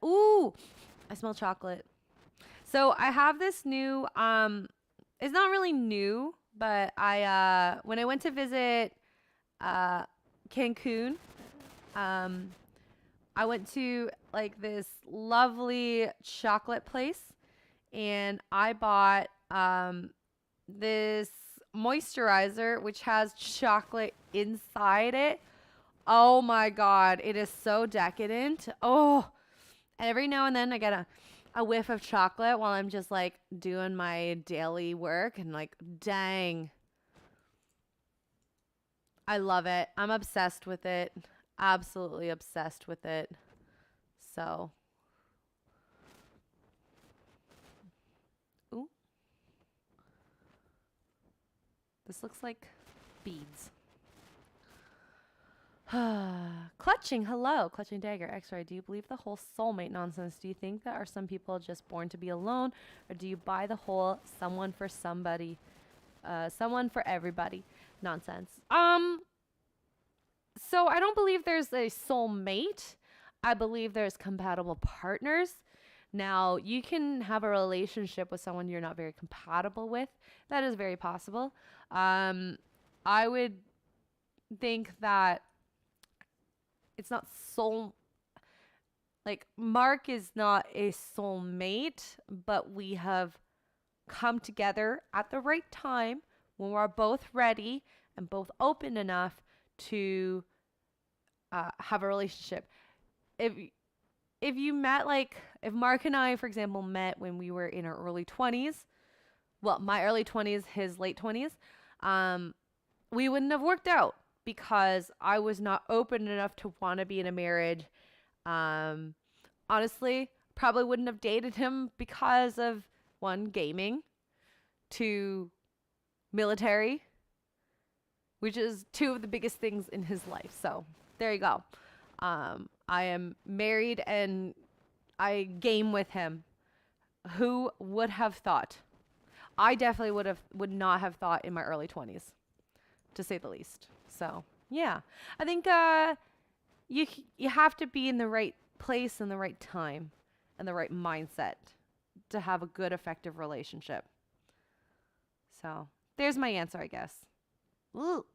Ooh, I smell chocolate. So I have this new, it's not really new, but when I went to visit Cancun, I went to like this lovely chocolate place and I bought this moisturizer which has chocolate inside it. Oh my god, it is so decadent. Oh, every now and then I get a whiff of chocolate while I'm just like doing my daily work and like, dang. I love it. I'm obsessed with it. Absolutely obsessed with it. So. Ooh. This looks like beads. Clutching, hello. Clutching dagger. Xray, do you believe the whole soulmate nonsense? Do you think that are some people just born to be alone? Or do you buy the whole someone for somebody, someone for everybody nonsense? So I don't believe there's a soulmate. I believe there's compatible partners. Now, you can have a relationship with someone you're not very compatible with. That is very possible. I would think that it's not like Mark is not a soulmate, but we have come together at the right time when we're both ready and both open enough to have a relationship. If you met, like if Mark and I, for example, met when we were in our early 20s, well, my early 20s, his late 20s, we wouldn't have worked out because I was not open enough to want to be in a marriage. Honestly, probably wouldn't have dated him because of 1, gaming, 2, military, which is 2 of the biggest things in his life. So there you go. I am married and I game with him. Who would have thought? I definitely would not have thought in my early 20s, to say the least. So, yeah. I think you have to be in the right place and the right time and the right mindset to have a good effective relationship. So, there's my answer, I guess. Ooh.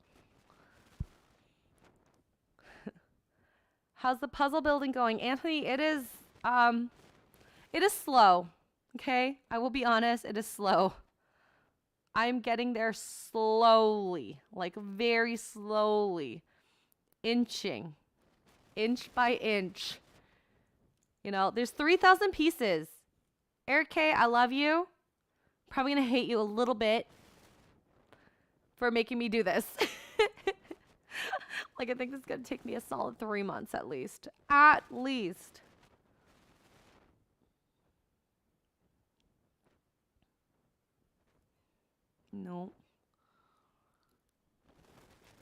How's the puzzle building going? Anthony, it is slow. Okay? I will be honest, it is slow. I'm getting there slowly, like very slowly, inching, inch by inch. You know, there's 3,000 pieces. Eric K, I love you. Probably gonna hate you a little bit for making me do this. Like, I think this is gonna take me a solid 3 months at least. At least. No.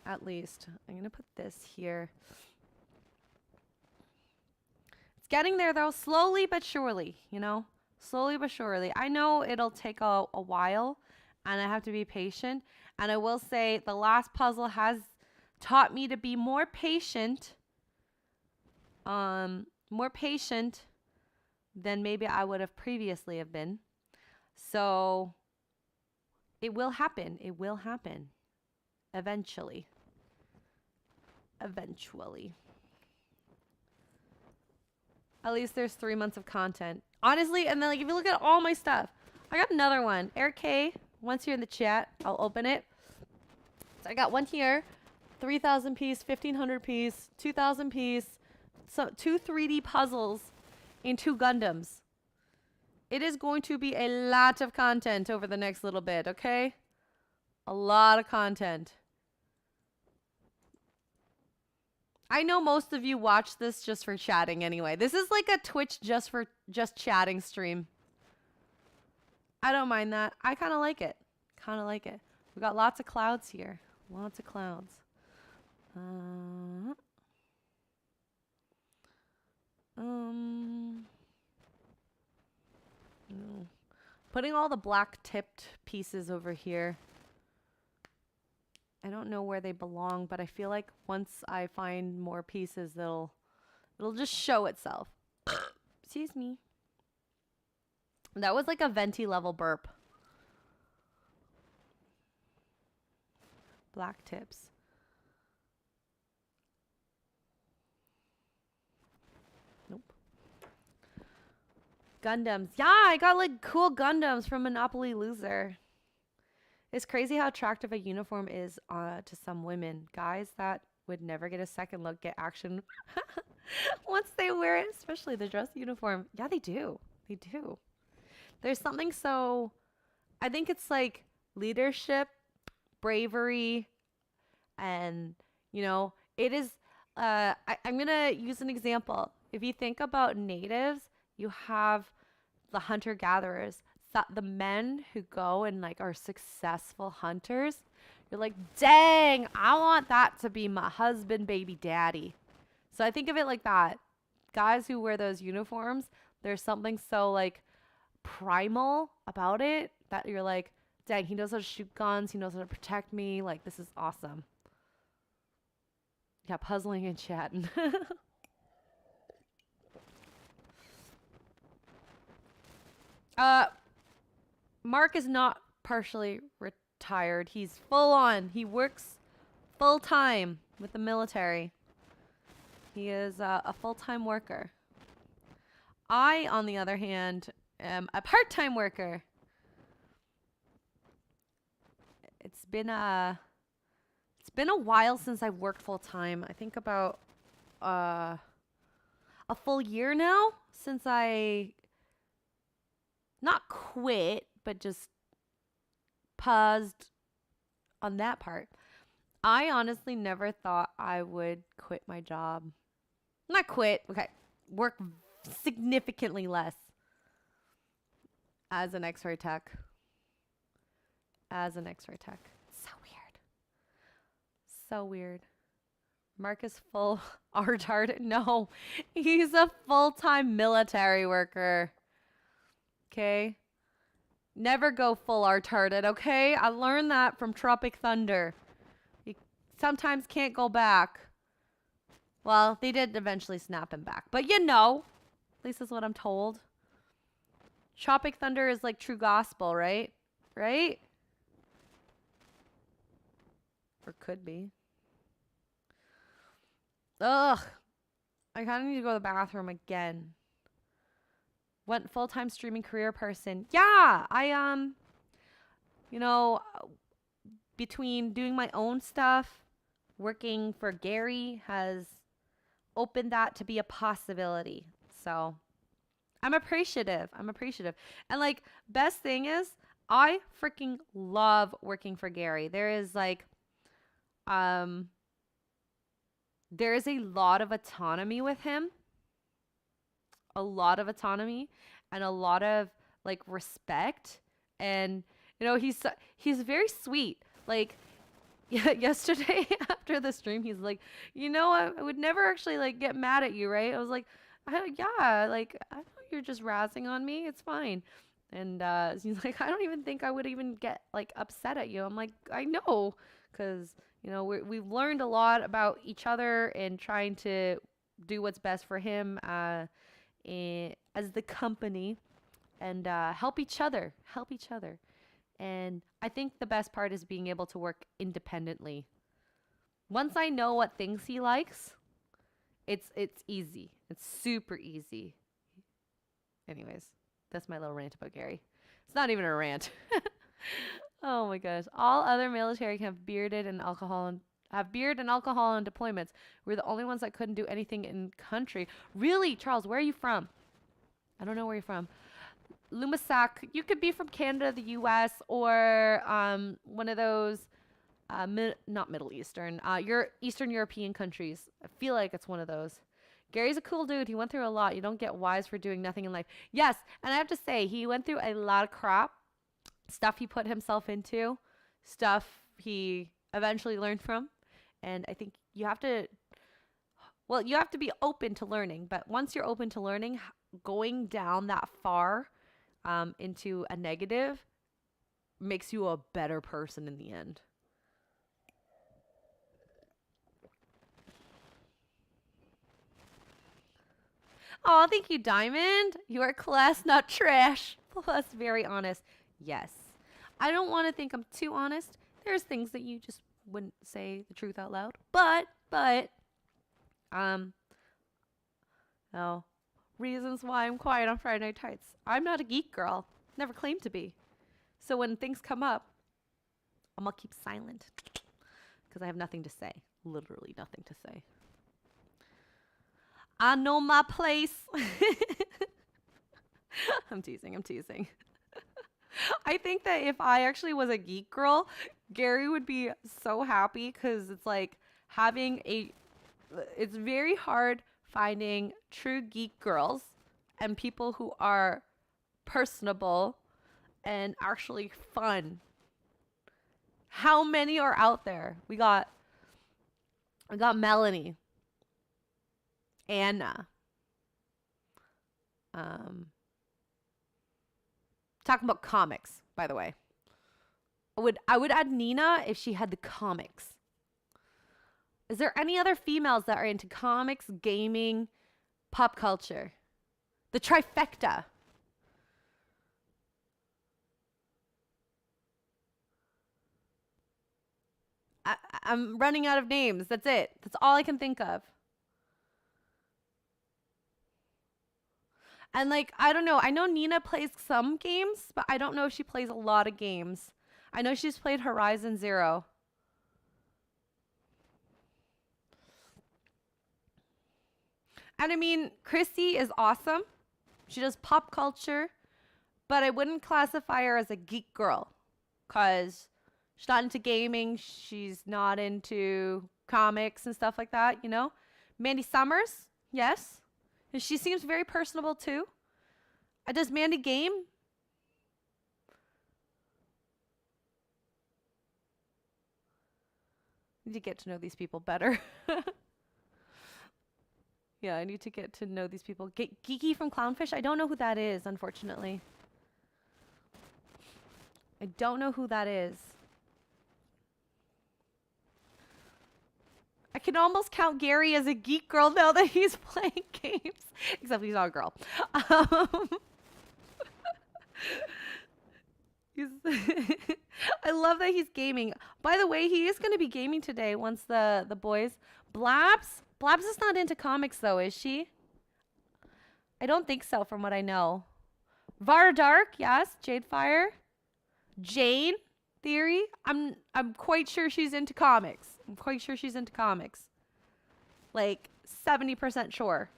At least. I'm going to put this here. It's getting there, though. Slowly but surely, you know? Slowly but surely. I know it'll take a while, and I have to be patient. And I will say the last puzzle has taught me to be more patient. More patient than maybe I would have previously have been. So it will happen. It will happen. Eventually. Eventually. At least there's 3 months of content. Honestly, and then like if you look at all my stuff, I got another one. Eric K, once you're in the chat, I'll open it. So I got one here, 3,000 piece, 1,500 piece, 2,000 piece, so 2 3D puzzles in 2 Gundams. It is going to be a lot of content over the next little bit, okay? A lot of content. I know most of you watch this just for chatting anyway. This is like a Twitch just chatting stream. I don't mind that. I kind of like it. Kind of like it. We got lots of clouds here. Lots of clouds. No. Putting all the black tipped pieces over here. I don't know where they belong, but I feel like once I find more pieces, it'll just show itself. Excuse me. That was like a venti level burp. Black tips. Nope. Gundams. Yeah, I got like cool Gundams from Monopoly Loser. It's crazy how attractive a uniform is to some women. Guys that would never get a second look get action once they wear it, especially the dress uniform. Yeah, they do. They do. There's something so, I think it's like leadership, bravery, and, you know, it is, I'm going to use an example. If you think about natives, you have the hunter-gatherers. The men who go and like are successful hunters, you're like, dang, I want that to be my husband, baby daddy. So I think of it like that. Guys who wear those uniforms, there's something so like primal about it that you're like, dang, he knows how to shoot guns, he knows how to protect me, like this is awesome. Yeah, puzzling and chatting. Mark is not partially retired. He's full on. He works full time with the military. He is a full-time worker. I, on the other hand, am a part-time worker. It's been a while since I've worked full-time. I think about a full year now since I not quit, but just paused on that part. I honestly never thought I would quit my job. Not quit, okay. Work significantly less as an Xray tech. As an Xray tech. So weird. So weird. Mark is full retarded. No, he's a full-time military worker. Okay. Never go full retarded, okay? I learned that from Tropic Thunder. You sometimes can't go back. Well, they did eventually snap him back. But you know, at least that's what I'm told. Tropic Thunder is like true gospel, right? Right? Or could be. Ugh. I kind of need to go to the bathroom again. What full-time streaming career person? Yeah, you know, between doing my own stuff, working for Gary has opened that to be a possibility. So I'm appreciative. I'm appreciative. And like, best thing is, I freaking love working for Gary. There is like, there is a lot of autonomy with him. A lot of autonomy and a lot of like respect. And you know, he's very sweet. Like yesterday after the stream, he's like, you know, I would never actually like get mad at you, right? I was like, yeah, like I know you're just razzing on me. It's fine. And he's like, I don't even think I would even get like upset at you. I'm like, I know, because you know we've learned a lot about each other and trying to do what's best for him as the company, and help each other. And I think the best part is being able to work independently. Once I know what things he likes, it's easy. It's super easy. Anyways, that's my little rant about Gary. It's not even a rant. Oh my gosh. All other military can have beard and alcohol and deployments. We're the only ones that couldn't do anything in country. Really, Charles, where are you from? I don't know where you're from. Lumasac, you could be from Canada, the US, or one of those not Middle Eastern, your Eastern European countries. I feel like it's one of those. Gary's a cool dude. He went through a lot. You don't get wise for doing nothing in life. Yes, and I have to say, he went through a lot of crap. Stuff he put himself into, stuff he eventually learned from. And I think you have to be open to learning. But once you're open to learning, going down that far into a negative makes you a better person in the end. Oh, thank you, Diamond. You are class, not trash. Plus, very honest. Yes. I don't want to think I'm too honest. There's things that you just wouldn't say the truth out loud. But, reasons why I'm quiet on Friday Night Tights. I'm not a geek girl. Never claimed to be. So when things come up, I'm going to keep silent. Because I have nothing to say. Literally nothing to say. I know my place. I'm teasing. I think that if I actually was a geek girl, Gary would be so happy, because it's like it's very hard finding true geek girls and people who are personable and actually fun. How many are out there? We got Melanie, Anna, talking about comics, by the way. I would add Nina if she had the comics. Is there any other females that are into comics, gaming, pop culture? The trifecta. I'm running out of names. That's it. That's all I can think of. And like, I don't know. I know Nina plays some games, but I don't know if she plays a lot of games. I know she's played Horizon Zero. And I mean, Chrissy is awesome. She does pop culture, but I wouldn't classify her as a geek girl, because she's not into gaming. She's not into comics and stuff like that, you know? Mandy Summers, yes. And she seems very personable too. Does Mandy game? Need to get to know these people better. Yeah, I need to get to know these people. Geeky from Clownfish? I don't know who that is, unfortunately. I don't know who that is. I can almost count Gary as a geek girl now that he's playing games. Except he's not a girl. I love that he's gaming. By the way, he is going to be gaming today once the boys... Blabs? Blabs is not into comics, though, is she? I don't think so, from what I know. Vara Dark, yes. Jadefire. Jane Theory. I'm quite sure she's into comics. I'm quite sure she's into comics. Like 70% sure.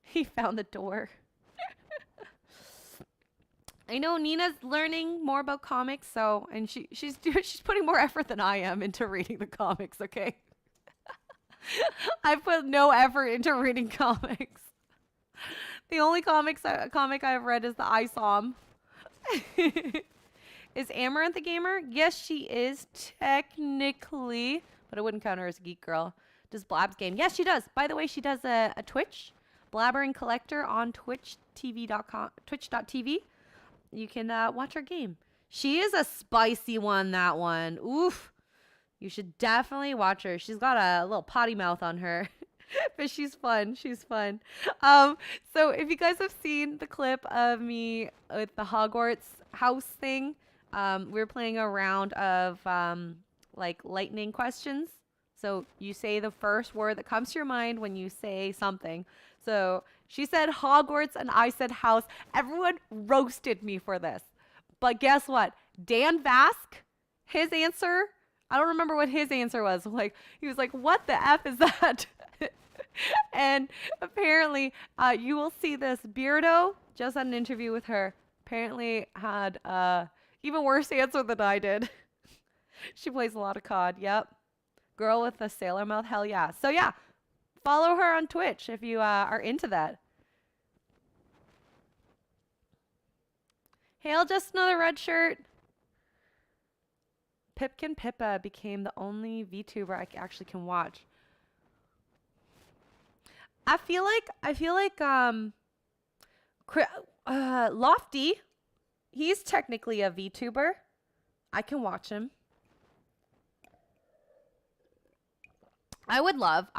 He found the door. I know Nina's learning more about comics, so and she's putting more effort than I am into reading the comics, okay? I put no effort into reading comics. The only comic I've read is the ISOM. Is Amaranth a gamer? Yes, she is technically, but I wouldn't count her as a geek girl. Does Blabs game? Yes, she does. By the way, she does a Twitch, Blabbering Collector on twitch.tv. You can watch her game. She is a spicy one, that one. Oof. You should definitely watch her. She's got a little potty mouth on her. But she's fun. She's fun. So if you guys have seen the clip of me with the Hogwarts house thing, we were playing a round of like lightning questions. So you say the first word that comes to your mind when you say something. So she said Hogwarts and I said house. Everyone roasted me for this. But guess what? Dan Vask, his answer, I don't remember what his answer was. Like, he was like, what the F is that? And apparently, you will see this. Beardo just had an interview with her. Apparently had even worse answer than I did. She plays a lot of COD. Yep. Girl with a sailor mouth. Hell yeah. So yeah, follow her on Twitch if you are into that. Hail, just another red shirt. Pipkin Pippa became the only VTuber I actually can watch. I feel like Lofty, he's technically a VTuber. I can watch him. I would love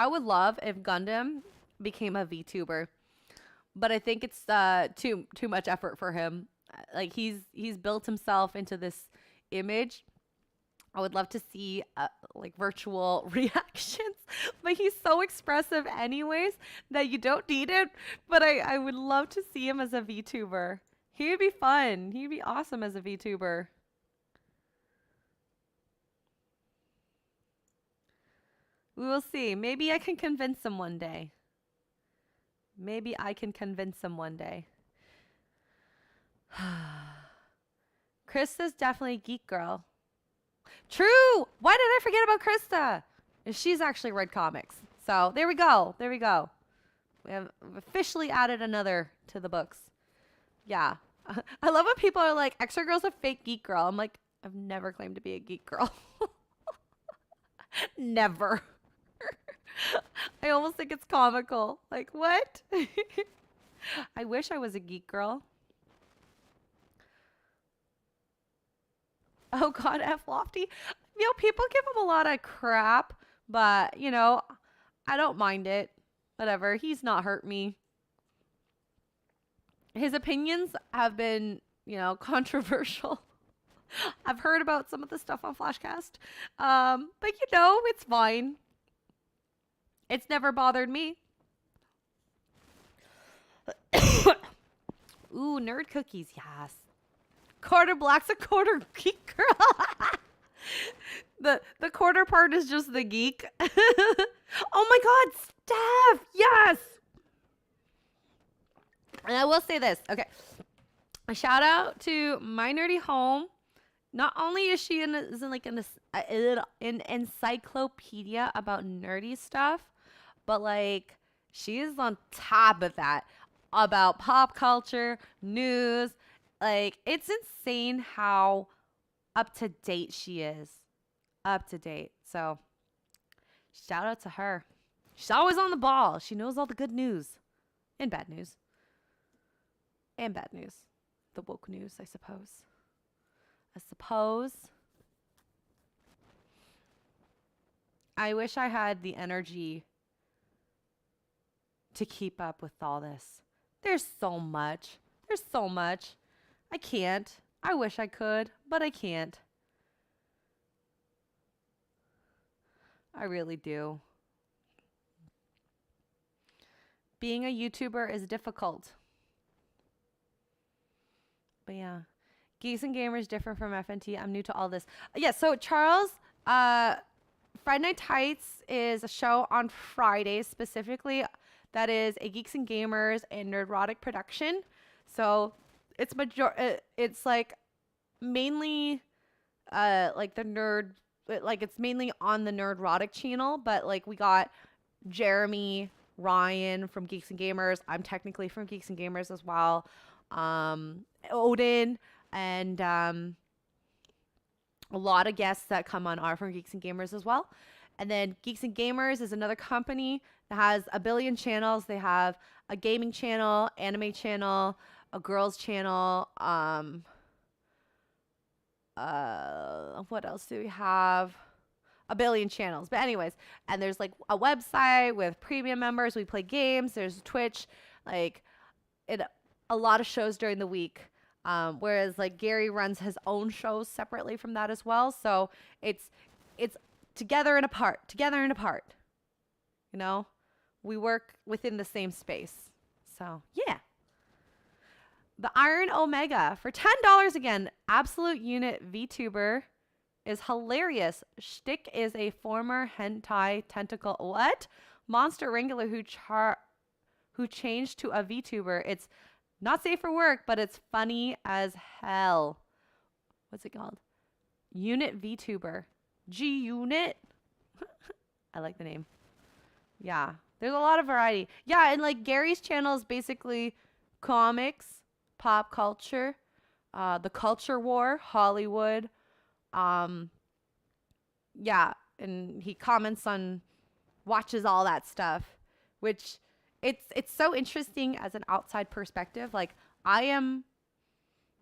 if Gundam became a VTuber. But I think it's too much effort for him. Like he's built himself into this image. I would love to see like virtual reactions, but he's so expressive anyways that you don't need it. But I would love to see him as a VTuber. He would be fun. He'd be awesome as a VTuber. We will see. Maybe I can convince him one day. Maybe I can convince him one day. Krista's definitely a geek girl. True. Why did I forget about Krista? She's actually read comics. So there we go. There we go. We've officially added another to the books. Yeah. I love when people are like, Xray Girl's a fake geek girl. I'm like, I've never claimed to be a geek girl. Never. I almost think it's comical. Like, what? I wish I was a geek girl. Oh God, F Lofty. You know, people give him a lot of crap, but you know, I don't mind it. Whatever. He's not hurt me. His opinions have been, you know, controversial. I've heard about some of the stuff on Flashcast. But you know, it's fine. It's never bothered me. Ooh, nerd cookies, yes. Quarter black's a quarter geek girl. the quarter part is just the geek. Oh my God, Steph, yes. And I will say this, okay. A shout out to My Nerdy Home. Not only is she an encyclopedia about nerdy stuff, but like she is on top of that about pop culture, news. Like, it's insane how up to date she is. Up to date. So, Shout out to her. She's always on the ball. She knows all the good news and bad news. And bad news. The woke news, I suppose. I wish I had the energy to keep up with all this. There's so much. I can't. I wish I could, but I can't. I really do. Being a YouTuber is difficult. But yeah. Geeks and Gamers different from FNT. I'm new to all this. Yeah, so Charles, Friday Night Tights is a show on Fridays specifically that is a Geeks and Gamers and Nerdrotic production. So it's like mainly like the nerd, like it's mainly on the Nerdrotic channel, but like we got Jeremy, Ryan from Geeks and Gamers. I'm technically from Geeks and Gamers as well. Odin, and a lot of guests that come on are from Geeks and Gamers as well. And then Geeks and Gamers is another company that has a billion channels. They have a gaming channel, anime channel, a girls channel. What else do we have? A billion channels. But anyways, and there's like a website with premium members. We play games. There's Twitch, like a lot of shows during the week. Whereas like Gary runs his own shows separately from that as well. So it's together and apart. You know, we work within the same space. So yeah. The Iron Omega for $10 again. Absolute unit VTuber is hilarious. Shtick is a former hentai tentacle monster wrangler who changed to a VTuber. It's not safe for work, but it's funny as hell. What's it called? Unit VTuber. G-Unit. I like the name. Yeah. There's a lot of variety. Yeah, and like Gary's channel is basically comics, pop culture, the culture war, Hollywood. Yeah, and he comments on, watches all that stuff, which it's so interesting as an outside perspective. Like I am,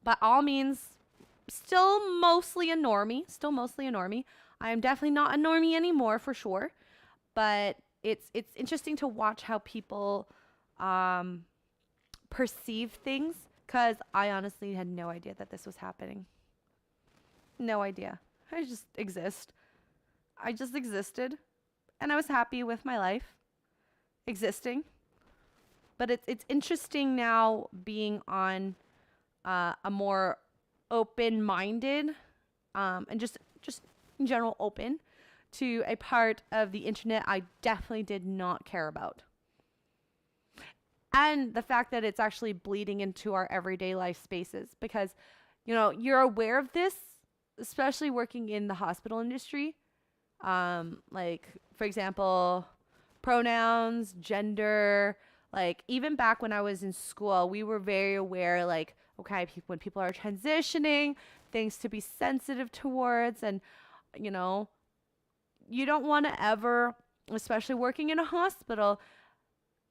by all means, still mostly a normie. I am definitely not a normie anymore for sure, but it's interesting to watch how people perceive things, because I honestly had no idea that this was happening. No idea. I just existed, and I was happy with my life existing. But it's interesting now being on a more open-minded and just in general open to a part of the internet I definitely did not care about. And the fact that it's actually bleeding into our everyday life spaces, because, you know, you're aware of this, especially working in the hospital industry. Like, for example, pronouns, gender, like even back when I was in school, we were very aware, like, okay, when people are transitioning, things to be sensitive towards. And, you know, you don't want to ever, especially working in a hospital,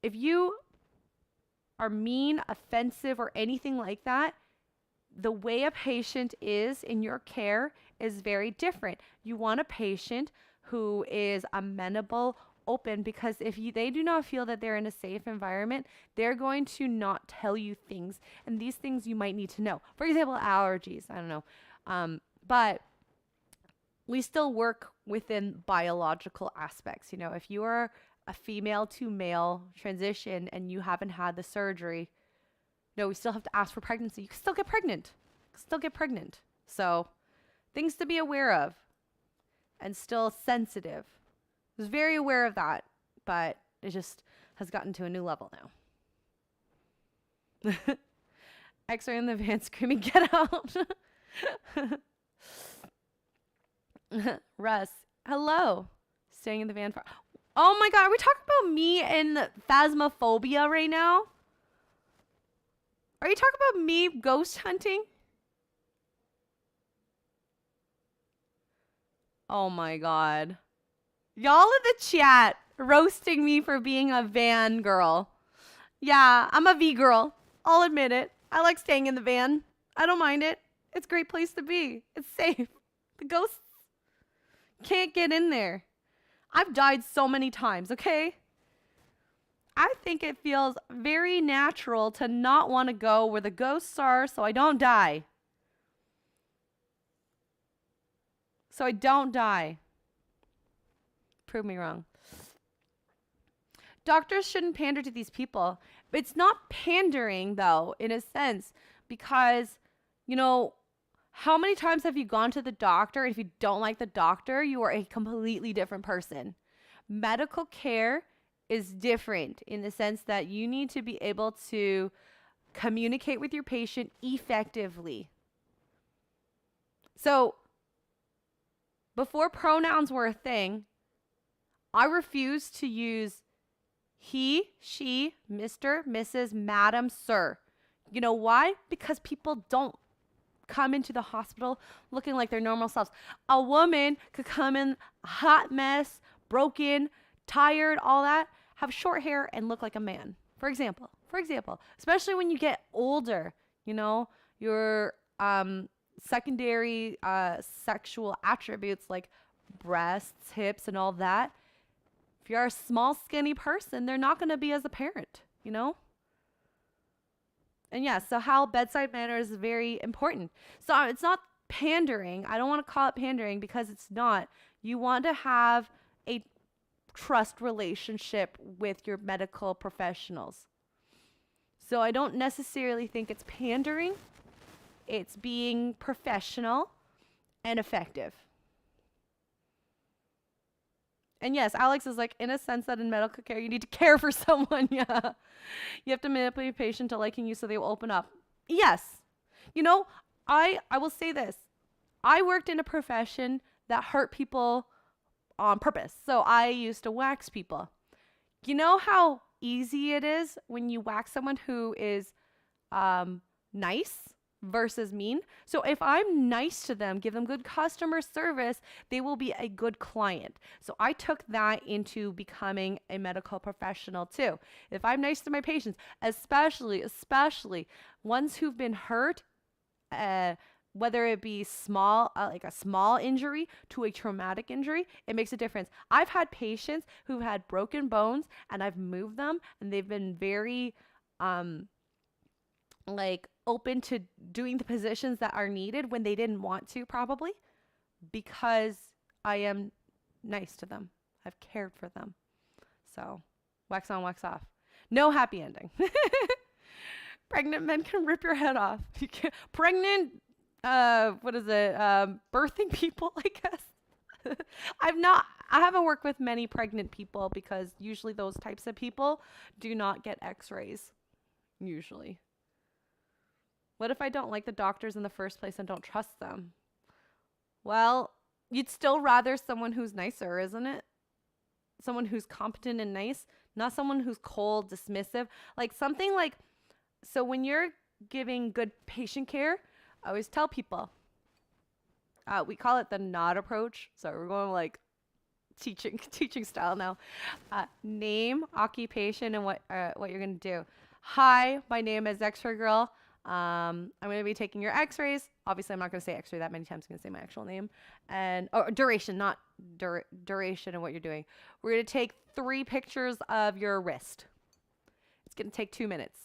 if you are mean, offensive, or anything like that, the way a patient is in your care is very different. You want a patient who is amenable, open, because if they do not feel that they're in a safe environment, they're going to not tell you things, and these things you might need to know. For example, allergies. I don't know. But we still work within biological aspects. You know, if you are a female to male transition and you haven't had the surgery, no, we still have to ask for pregnancy. You can still get pregnant. So things to be aware of, and still sensitive. I was very aware of that, but it just has gotten to a new level now. Xray in the van screaming, "Get out!" Russ, hello. Staying in the van for... Oh my God, are we talking about me and phasmophobia right now? Are you talking about me ghost hunting? Oh my God. Y'all in the chat roasting me for being a van girl. Yeah, I'm a V girl. I'll admit it. I like staying in the van. I don't mind it. It's a great place to be. It's safe. The ghosts can't get in there. I've died so many times, okay? I think it feels very natural to not want to go where the ghosts are so I don't die. So I don't die. Prove me wrong. Doctors shouldn't pander to these people. It's not pandering, though, in a sense, because, you know, how many times have you gone to the doctor? And if you don't like the doctor, you are a completely different person. Medical care is different in the sense that you need to be able to communicate with your patient effectively. So, before pronouns were a thing, I refused to use he, she, Mr., Mrs., Madam, Sir. You know why? Because people don't come into the hospital looking like their normal selves. A woman could come in a hot mess, broken, tired, all that, have short hair and look like a man. For example, especially when you get older, you know, your secondary sexual attributes like breasts, hips, and all that. If you're a small, skinny person, they're not going to be as apparent, you know? And yeah, so how bedside manner is very important. So it's not pandering. I don't want to call it pandering because it's not. You want to have a trust relationship with your medical professionals. So I don't necessarily think it's pandering. It's being professional and effective. And yes, Alex is like, in a sense that in medical care, you need to care for someone. Yeah. You have to manipulate a patient to liking you so they will open up. Yes. You know, I will say this. I worked in a profession that hurt people on purpose. So I used to wax people. You know how easy it is when you wax someone who is nice versus mean? So if I'm nice to them, give them good customer service, they will be a good client. So I took that into becoming a medical professional too. If I'm nice to my patients, especially ones who've been hurt, whether it be small, like a small injury to a traumatic injury, it makes a difference. I've had patients who've had broken bones and I've moved them and they've been very, like open to doing the positions that are needed when they didn't want to, probably because I am nice to them. I've cared for them. So wax on, wax off. No happy ending. Pregnant men can rip your head off. Pregnant, birthing people, I guess. I haven't worked with many pregnant people because usually those types of people do not get x-rays, usually. What if I don't like the doctors in the first place and don't trust them? Well, you'd still rather someone who's nicer, isn't it? Someone who's competent and nice, not someone who's cold, dismissive. Like something like, so when you're giving good patient care, I always tell people, we call it the nod approach. So we're going like teaching style now. Name, occupation, and what you're going to do. Hi, my name is Xray Girl. I'm going to be taking your x-rays. Obviously, I'm not going to say x-ray that many times. I'm going to say my actual name. And duration, not duration of what you're doing. We're going to take 3 pictures of your wrist. It's going to take 2 minutes.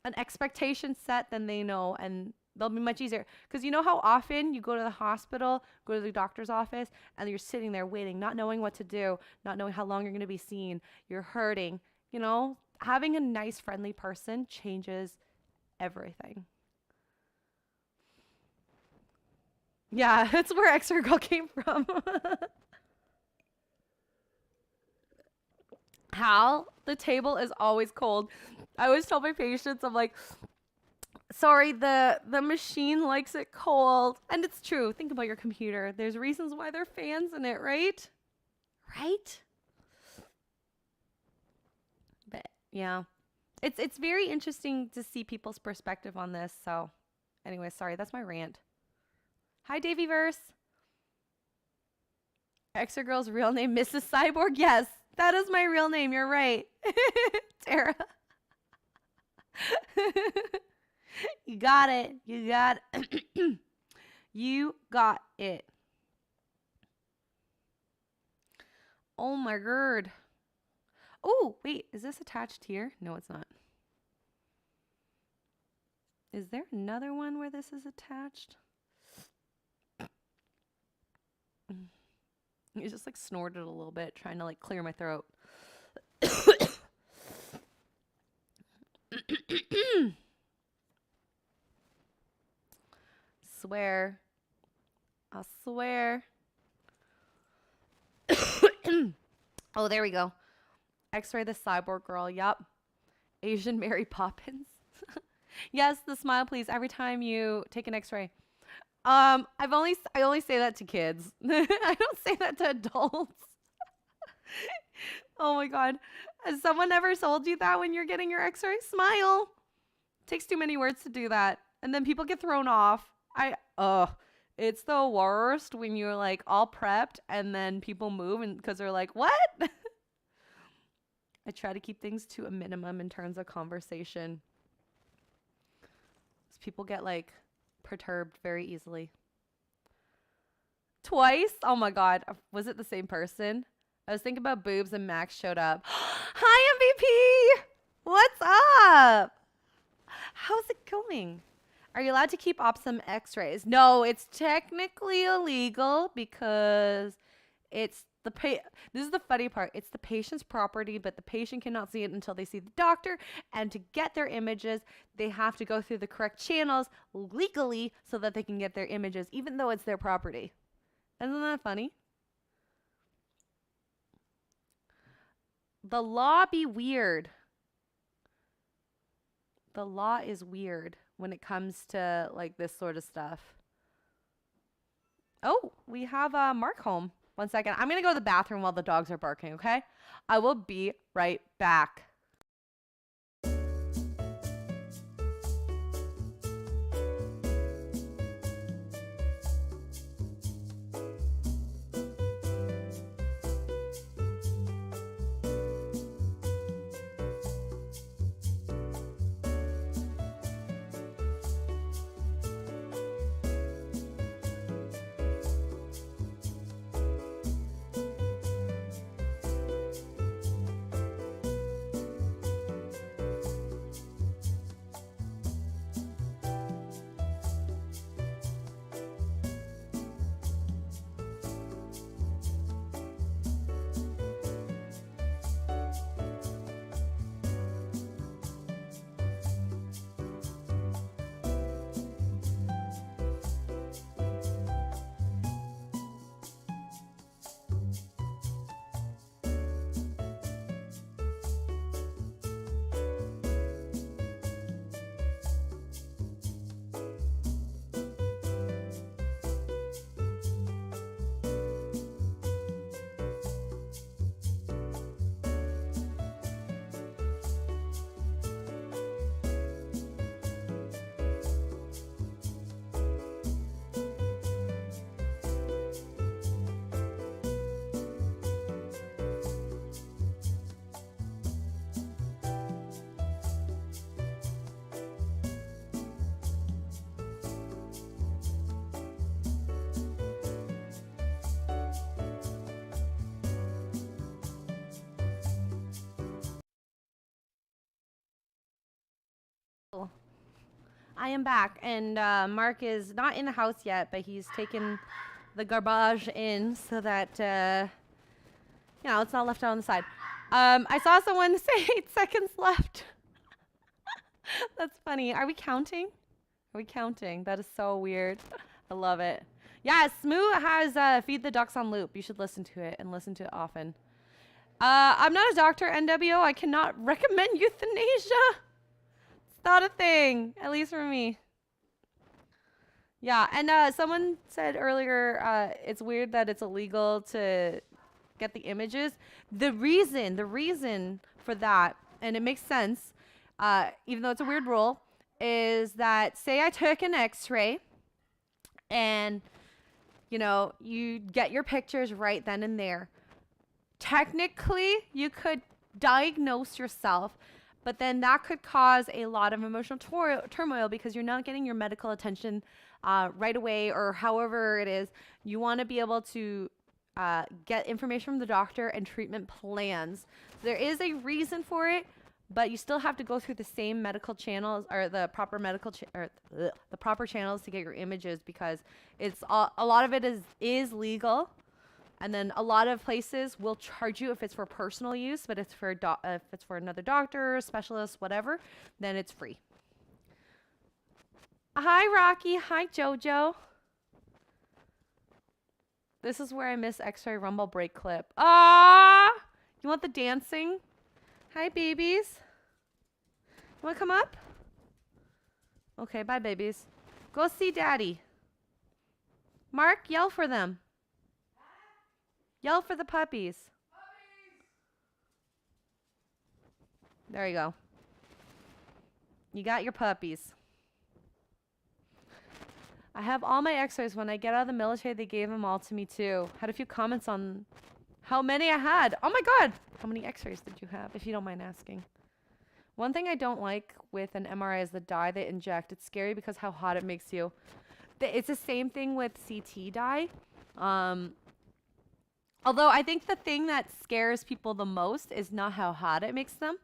An expectation set, then they know, and they'll be much easier. Because you know how often you go to the hospital, go to the doctor's office, and you're sitting there waiting, not knowing what to do, not knowing how long you're going to be seen. You're hurting, you know? Having a nice, friendly person changes everything. Yeah, that's where Xray Girl came from. Hal, the table is always cold. I always tell my patients, I'm like, sorry, the machine likes it cold. And it's true. Think about your computer. There's reasons why there are fans in it, right? Right? But yeah, it's very interesting to see people's perspective on this. So anyway, sorry, that's my rant. Hi, Davyverse. Xray Girl's real name, Mrs. Cyborg. Yes, that is my real name. You're right. Tara. You got it. You got it. You got it. Oh my god. Oh, wait. Is this attached here? No, it's not. Is there another one where this is attached? You just like snorted a little bit, trying to like clear my throat. Swear. I swear. Oh, there we go. Xray the cyborg girl. Yup. Asian Mary Poppins. Yes, the smile please every time you take an Xray. I only say that to kids. I don't say that to adults. Oh my god. Has someone ever told you that when you're getting your Xray? Smile. Takes too many words to do that. And then people get thrown off. It's the worst when you're like all prepped and then people move and because they're like, what? I try to keep things to a minimum in terms of conversation. People get like perturbed very easily. Twice? Oh my god. Was it the same person? I was thinking about boobs and Max showed up. Hi, MVP! What's up? How's it going? Are you allowed to keep Opsum X-rays? No, it's technically illegal because it's this is the funny part. It's the patient's property, but the patient cannot see it until they see the doctor. And to get their images, they have to go through the correct channels legally so that they can get their images, even though it's their property. Isn't that funny? The law be weird. The law is weird when it comes to like this sort of stuff. Oh, we have Mark home. 1 second. I'm going to go to the bathroom while the dogs are barking, okay? I will be right back. I am back, and Mark is not in the house yet, but he's taken the garbage in so that, you know, it's not left out on the side. I saw someone say 8 seconds left. That's funny. Are we counting? Are we counting? That is so weird. I love it. Yeah, Smoo has Feed the Ducks on loop. You should listen to it and listen to it often. I'm not a doctor, NWO. I cannot recommend euthanasia. It's not a thing, at least for me. Yeah, and someone said earlier it's weird that it's illegal to get the images. The reason for that, and it makes sense, even though it's a weird rule, is that say I took an X-ray and you know, you get your pictures right then and there. Technically, you could diagnose yourself, but then that could cause a lot of emotional turmoil because you're not getting your medical attention right away, or however it is. You want to be able to get information from the doctor and treatment plans. There is a reason for it, but you still have to go through the same medical channels, or the proper medical the proper channels to get your images, because it's a lot of it is legal. And then a lot of places will charge you if it's for personal use, but if it's for another doctor, specialist, whatever, then it's free. Hi, Rocky. Hi, Jojo. This is where I miss Xray Rumble break clip. Ah, you want the dancing? Hi, babies. You want to come up? Okay, bye, babies. Go see Daddy. Mark, yell for them. Yell for the puppies. There you go. You got your puppies. I have all my X-rays. When I get out of the military, they gave them all to me too. Had a few comments on how many I had. Oh my God. How many X-rays did you have, if you don't mind asking? One thing I don't like with an MRI is the dye they inject. It's scary because how hot it makes you. It's the same thing with CT dye. Although I think the thing that scares people the most is not how hot it makes them,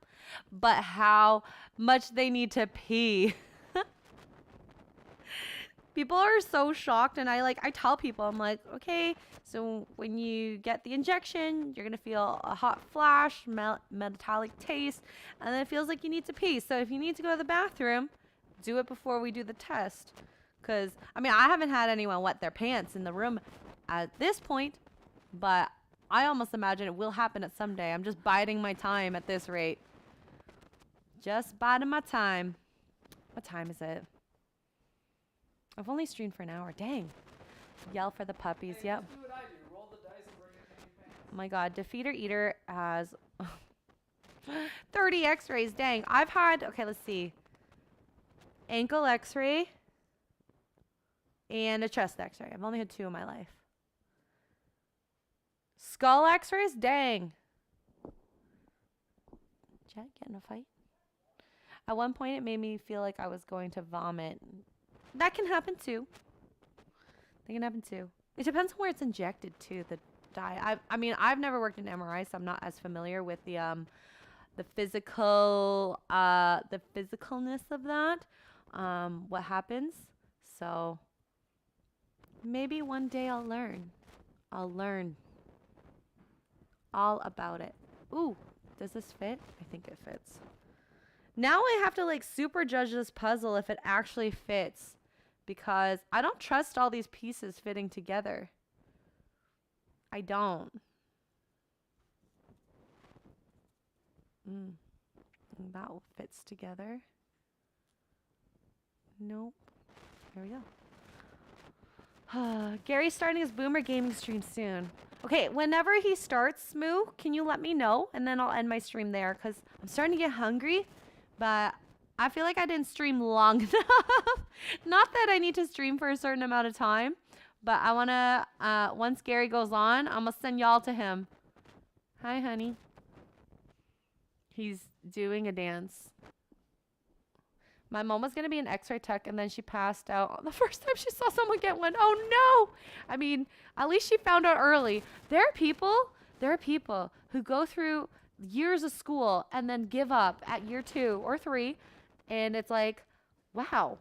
but how much they need to pee. People are so shocked, and I tell people, I'm like, okay, so when you get the injection, you're gonna feel a hot flash, metallic taste, and then it feels like you need to pee. So if you need to go to the bathroom, do it before we do the test. Because, I mean, I haven't had anyone wet their pants in the room at this point, but I almost imagine it will happen at some day. I'm just biding my time at this rate. Just biding my time. What time is it? I've only streamed for an hour. Dang. Yell for the puppies. Hey, yep. Do what I do. Roll the dice and bring it to pants. Oh my God. Defeater Eater has 30 X-rays. Dang. I've had, okay, let's see. Ankle X-ray and a chest X-ray. I've only had 2 in my life. Skull X-rays? Dang. Jet, get in a fight? At one point, it made me feel like I was going to vomit. That can happen too. That can happen too. It depends on where it's injected too, the dye. I mean, I've never worked in MRI, so I'm not as familiar with the physicalness of that. What happens. So maybe one day I'll learn. I'll learn all about it. Ooh, does this fit? I think it fits. Now I have to like super judge this puzzle if it actually fits, because I don't trust all these pieces fitting together. I don't. That fits together. Nope. There we go. Gary's starting his boomer gaming stream soon. Okay, whenever he starts, Smoo, can you let me know? And then I'll end my stream there, because I'm starting to get hungry. But I feel like I didn't stream long enough. Not that I need to stream for a certain amount of time, but I want to, once Gary goes on, I'm going to send y'all to him. Hi, honey. He's doing a dance. My mom was going to be an X-ray tech, and then she passed out the first time she saw someone get one. Oh, no. I mean, at least she found out early. There are people who go through years of school and then give up at year 2 or 3, and it's like, wow,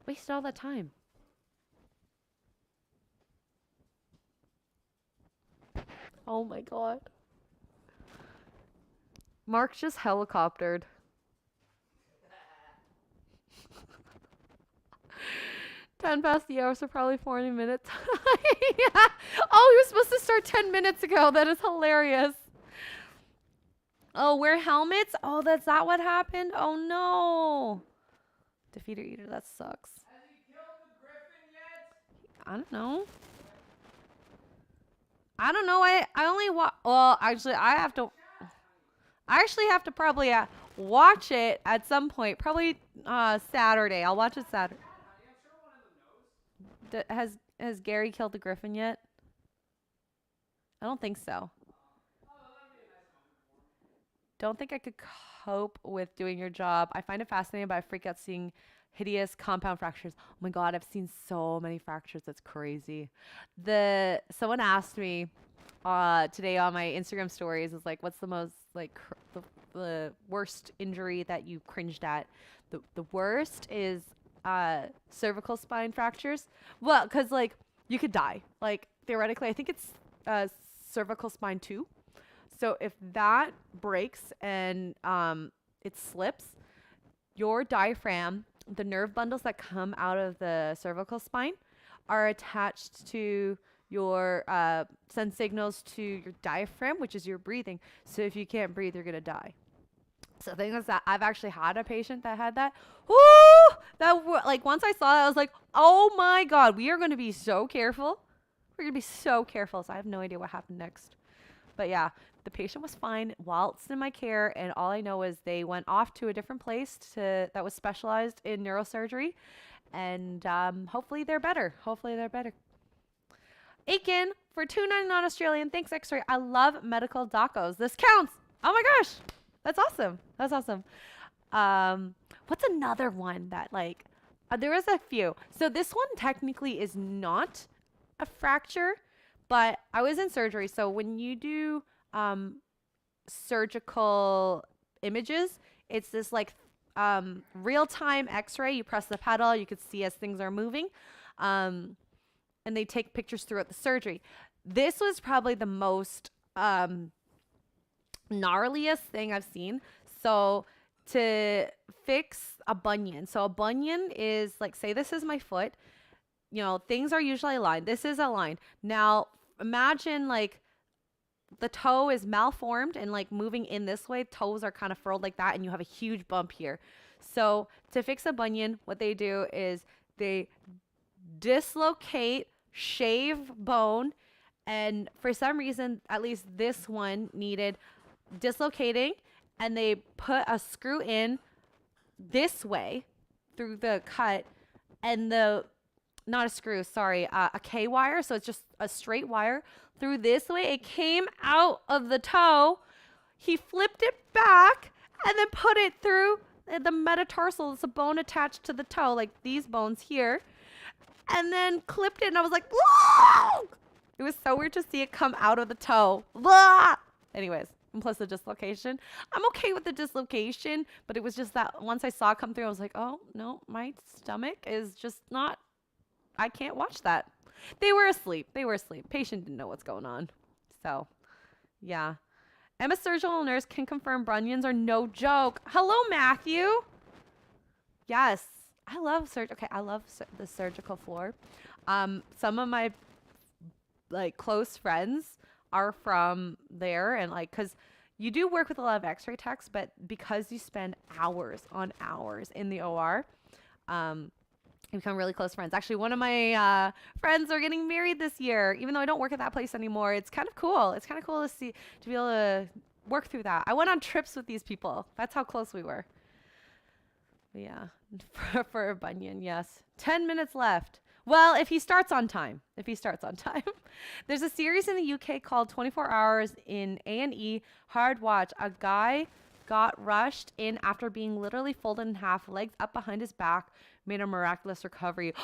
wasted all that time. Oh my God. Mark just helicoptered. 10 past the hour, so probably 40 minutes. Yeah. Oh, he was supposed to start 10 minutes ago. That is hilarious. Oh, wear helmets? Oh, that's not what happened? Oh, no. Defeater Eater, that sucks. Has he killed the griffin yet? I don't know. I don't know. I only well, actually, I actually have to probably watch it at some point. Probably Saturday. I'll watch it Saturday. Has Gary killed the griffin yet? I don't think so. Don't think I could cope with doing your job. I find it fascinating, but I freak out seeing hideous compound fractures. Oh my god, I've seen so many fractures. That's crazy. Someone asked me today on my Instagram stories is like, what's the most like the worst injury that you cringed at? The worst is cervical spine fractures. Well, because like you could die. Like theoretically, I think it's cervical spine 2. So if that breaks and it slips, your diaphragm, the nerve bundles that come out of the cervical spine, are attached to your send signals to your diaphragm, which is your breathing. So if you can't breathe, you're gonna die. So the thing is that I've actually had a patient that had that. Woo! Like once I saw that, I was like, oh my god, we are gonna be so careful. We're gonna be so careful. So I have no idea what happened next. But yeah, the patient was fine whilst in my care, and all I know is they went off to a different place that was specialized in neurosurgery, and hopefully they're better. Hopefully they're better. Aiken for $2.99 Australian. Thanks, Xray. I love medical docos. This counts. Oh my gosh, that's awesome. That's awesome. What's another one that like? There was a few. So this one technically is not a fracture, but I was in surgery. So when you do surgical images, it's this like real-time X-ray. You press the pedal, you could see as things are moving, and they take pictures throughout the surgery. This was probably the most gnarliest thing I've seen. So to fix a bunion, so a bunion is like, say this is my foot, you know, things are usually aligned. This is aligned. Now imagine like the toe is malformed and like moving in this way, toes are kind of furled like that, and you have a huge bump here. So to fix a bunion, what they do is they dislocate, shave bone, and for some reason, at least this one needed dislocating, and they put a screw in this way through the cut, and not a screw, sorry, a K wire. So it's just a straight wire through this way. It came out of the toe. He flipped it back and then put it through the metatarsal. It's a bone attached to the toe, like these bones here, and then clipped it. And I was like, whoa! It was so weird to see it come out of the toe. Blah! Anyways, and plus the dislocation. I'm okay with the dislocation, but it was just that once I saw it come through, I was like, oh no, my stomach is just not, I can't watch that. They were asleep. Patient didn't know what's going on. So, yeah. I'm a surgical nurse, can confirm bunions are no joke. Hello, Matthew. Yes. I love I love the surgical floor. Some of my like close friends are from there, and like, cause you do work with a lot of X-ray techs, but because you spend hours on hours in the OR, you become really close friends. Actually, one of my friends are getting married this year, even though I don't work at that place anymore. It's kind of cool. It's kind of cool to be able to work through that. I went on trips with these people. That's how close we were. But yeah, for a bunion, yes. 10 minutes left. Well, if he starts on time. There's a series in the UK called 24 Hours in A&E. Hard watch. A guy got rushed in after being literally folded in half, legs up behind his back, made a miraculous recovery.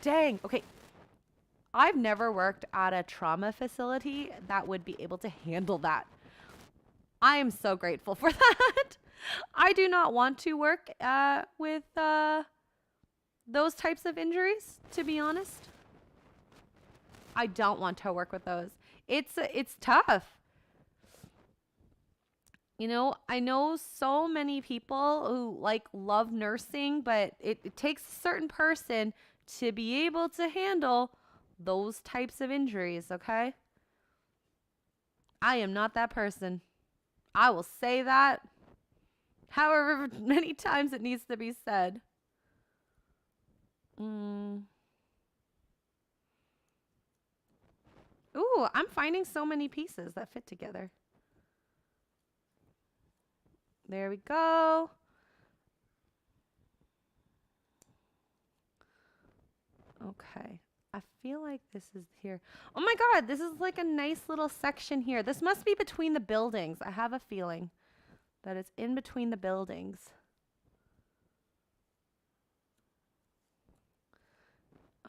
Dang. Okay. I've never worked at a trauma facility that would be able to handle that. I am so grateful for that. I do not want to work with those types of injuries, to be honest. I don't want to work with those. It's tough. You know, I know so many people who like love nursing, but it takes a certain person to be able to handle those types of injuries, okay? I am not that person. I will say that however many times it needs to be said. Ooh, I'm finding so many pieces that fit together. There we go. Okay. I feel like this is here. Oh my God, this is like a nice little section here. This must be between the buildings. I have a feeling that it's in between the buildings.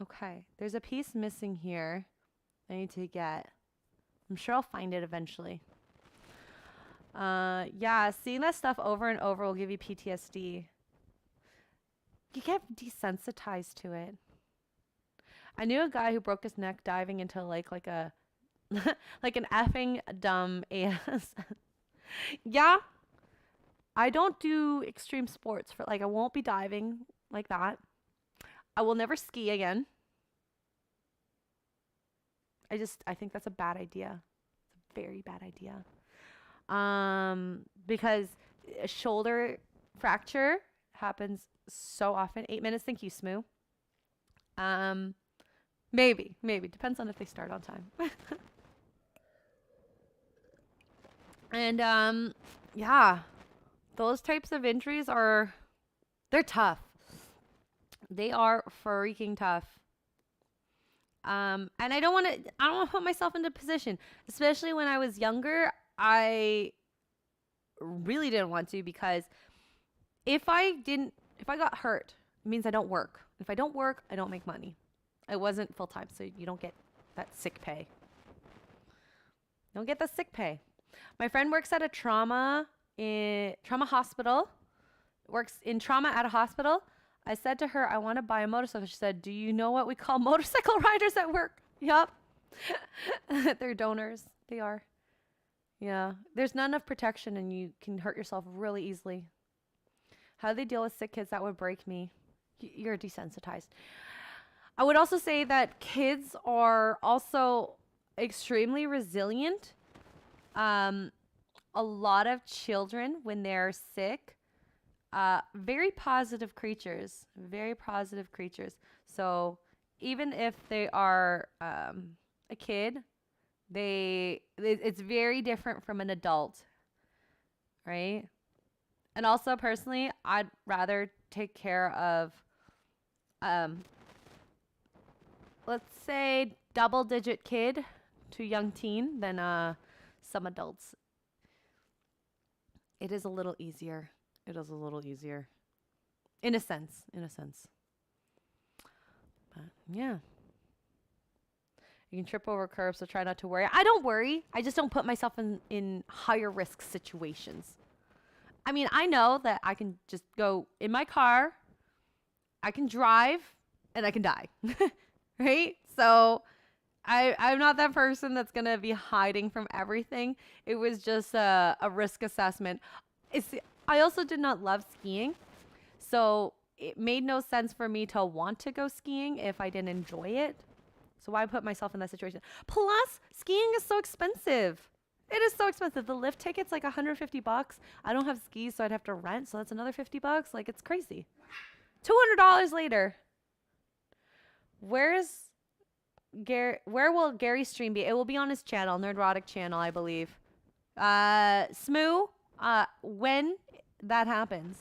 Okay, there's a piece missing here I need to get. I'm sure I'll find it eventually. Yeah, seeing that stuff over and over will give you PTSD. You get desensitized to it. I knew a guy who broke his neck diving into like a like an effing dumb ass. Yeah, I don't do extreme sports for like I won't be diving like that. I will never ski again. I think that's a bad idea. It's a very bad idea. Because a shoulder fracture happens so often. 8 minutes, thank you, Smoo. Maybe. Depends on if they start on time. And yeah. Those types of injuries they're tough. They are freaking tough. And I don't want to put myself into a position, especially when I was younger. I really didn't want to, because if I got hurt, it means I don't work. If I don't work, I don't make money. I wasn't full time, so you don't get that sick pay. Don't get the sick pay. My friend works at a trauma hospital. Works in trauma at a hospital. I said to her, I want to buy a motorcycle. She said, do you know what we call motorcycle riders at work? Yup. They're donors. They are. Yeah. There's not enough protection and you can hurt yourself really easily. How do they deal with sick kids? That would break me. You're desensitized. I would also say that kids are also extremely resilient. A lot of children, when they're sick, very positive creatures. So even if they are a kid, it's very different from an adult, right? And also, personally, I'd rather take care of, let's say, double-digit kid to young teen than some adults. It is a little easier. In a sense. But yeah. You can trip over curbs, so try not to worry. I don't worry. I just don't put myself in higher risk situations. I mean, I know that I can just go in my car, I can drive, and I can die. Right? So I'm not that person that's going to be hiding from everything. It was just a risk assessment. I also did not love skiing. So it made no sense for me to want to go skiing if I didn't enjoy it. So why put myself in that situation? Plus, skiing is so expensive. It is so expensive. The lift ticket's like $150. I don't have skis, so I'd have to rent. So that's another $50. Like, it's crazy. $200 later. Where will Gary's stream be? It will be on his channel, Nerdrotic channel, I believe. Smoo, when that happens,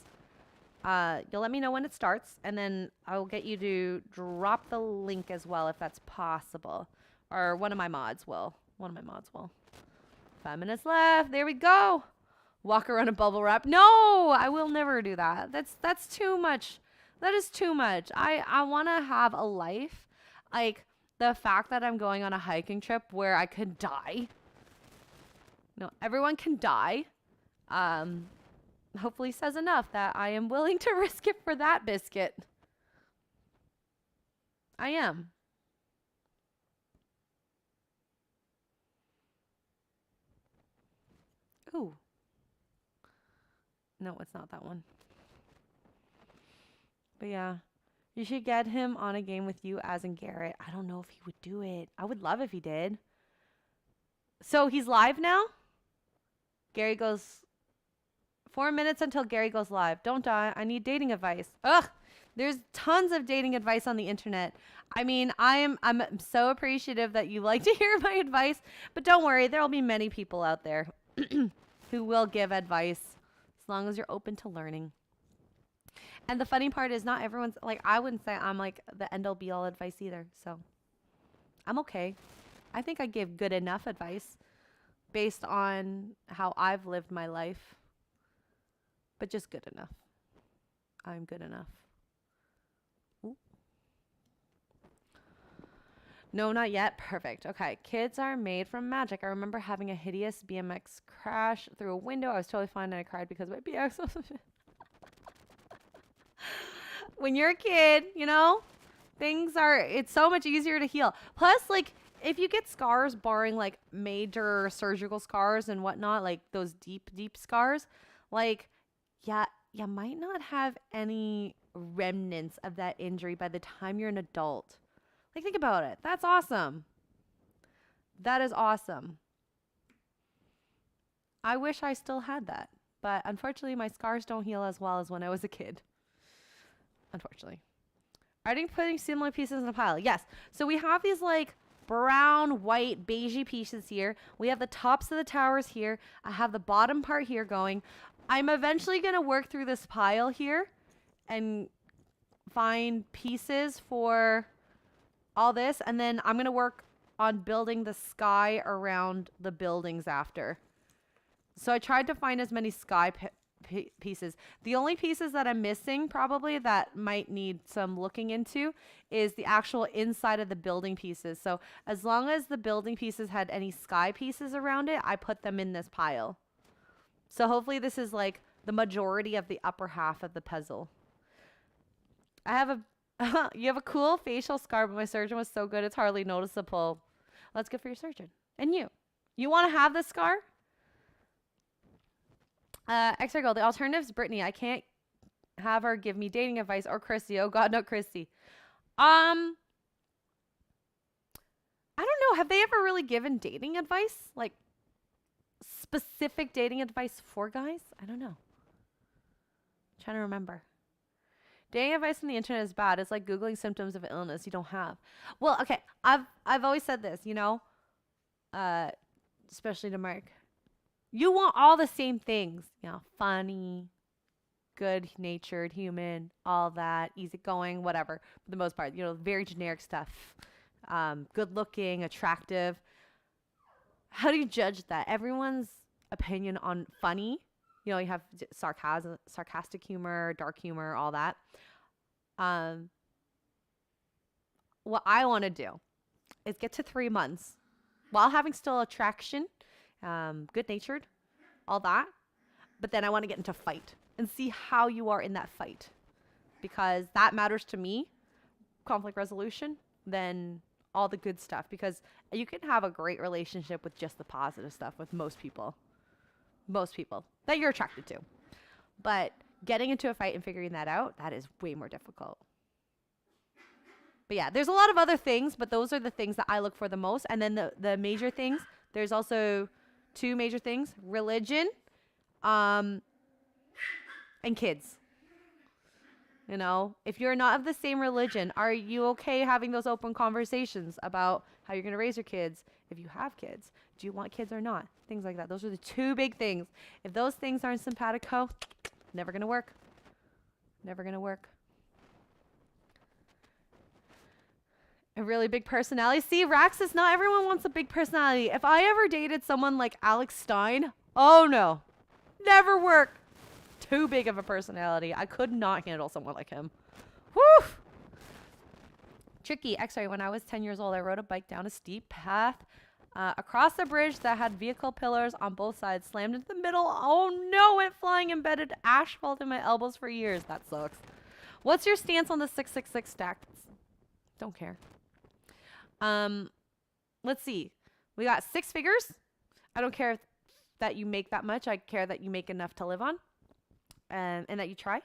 you'll let me know when it starts, and then I will get you to drop the link as well if that's possible. Or one of my mods will. 5 minutes left. There we go. Walk around a bubble wrap. No, I will never do that. That's too much. That is too much. I want to have a life. Like, the fact that I'm going on a hiking trip where I could die. No, everyone can die. Hopefully says enough that I am willing to risk it for that biscuit. I am. Ooh. No, it's not that one. But yeah. You should get him on a game with you as in Garrett. I don't know if he would do it. I would love if he did. So he's live now? Gary goes 4 minutes until Gary goes live. Don't die. I need dating advice. Ugh. There's tons of dating advice on the internet. I mean, I'm so appreciative that you like to hear my advice, but don't worry, there'll be many people out there who will give advice as long as you're open to learning. And the funny part is not everyone's like, I wouldn't say I'm like the end all be all advice either. So I'm okay. I think I give good enough advice based on how I've lived my life, but just good enough. I'm good enough. Ooh. No, not yet. Perfect. Okay. Kids are made from magic. I remember having a hideous BMX crash through a window. I was totally fine and I cried because my BMX was when you're a kid, you know, it's so much easier to heal. Plus, like, if you get scars, barring like major surgical scars and whatnot, like those deep, deep scars, like, yeah, you might not have any remnants of that injury by the time you're an adult. Like, think about it. That's awesome. That is awesome. I wish I still had that. But unfortunately, my scars don't heal as well as when I was a kid. Unfortunately. Are you putting similar pieces in a pile? Yes. So we have these like brown, white, beigey pieces here. We have the tops of the towers here. I have the bottom part here going. I'm eventually going to work through this pile here and find pieces for all this. And then I'm going to work on building the sky around the buildings after. So I tried to find as many sky pieces. The only pieces that I'm missing probably that might need some looking into is the actual inside of the building pieces. So as long as the building pieces had any sky pieces around it, I put them in this pile. So hopefully this is like the majority of the upper half of the puzzle. I have a you have a cool facial scar, but my surgeon was so good it's hardly noticeable. That's good for your surgeon. And you want to have this scar? Xray Girl, the alternative's Brittany. I can't have her give me dating advice or Christy. Oh God, no, Christy. I don't know. Have they ever really given dating advice? Like specific dating advice for guys? I don't know. I'm trying to remember. Dating advice on the internet is bad. It's like Googling symptoms of illness you don't have. Well, okay. I've always said this, you know, especially to Mark. You want all the same things, you know, funny, good-natured, human, all that, easygoing, whatever. For the most part, you know, very generic stuff. Good-looking, attractive. How do you judge that? Everyone's opinion on funny, you know, you have sarcastic humor, dark humor, all that. What I want to do is get to 3 months while having still attraction, good-natured, all that. But then I want to get into a fight and see how you are in that fight, because that matters to me, conflict resolution, than all the good stuff, because you can have a great relationship with just the positive stuff with most people that you're attracted to. But getting into a fight and figuring that out, that is way more difficult. But yeah, there's a lot of other things, but those are the things that I look for the most. And then the major things, there's also 2 major things: religion, and kids. You know, if you're not of the same religion, are you okay having those open conversations about how you're going to raise your kids? If you have kids, do you want kids or not? Things like that. Those are the 2 big things. If those things aren't simpatico, never going to work. Never going to work. A really big personality. See, Raxus, not everyone wants a big personality. If I ever dated someone like Alex Stein, oh no, never work. Too big of a personality. I could not handle someone like him. Whew. Tricky. Xray, when I was 10 years old, I rode a bike down a steep path across a bridge that had vehicle pillars on both sides, slammed into the middle. Oh no, went flying, embedded asphalt in my elbows for years. That sucks. What's your stance on the 666 stacks? Don't care. Let's see. We got 6 figures. I don't care that you make that much. I care that you make enough to live on, and that you try.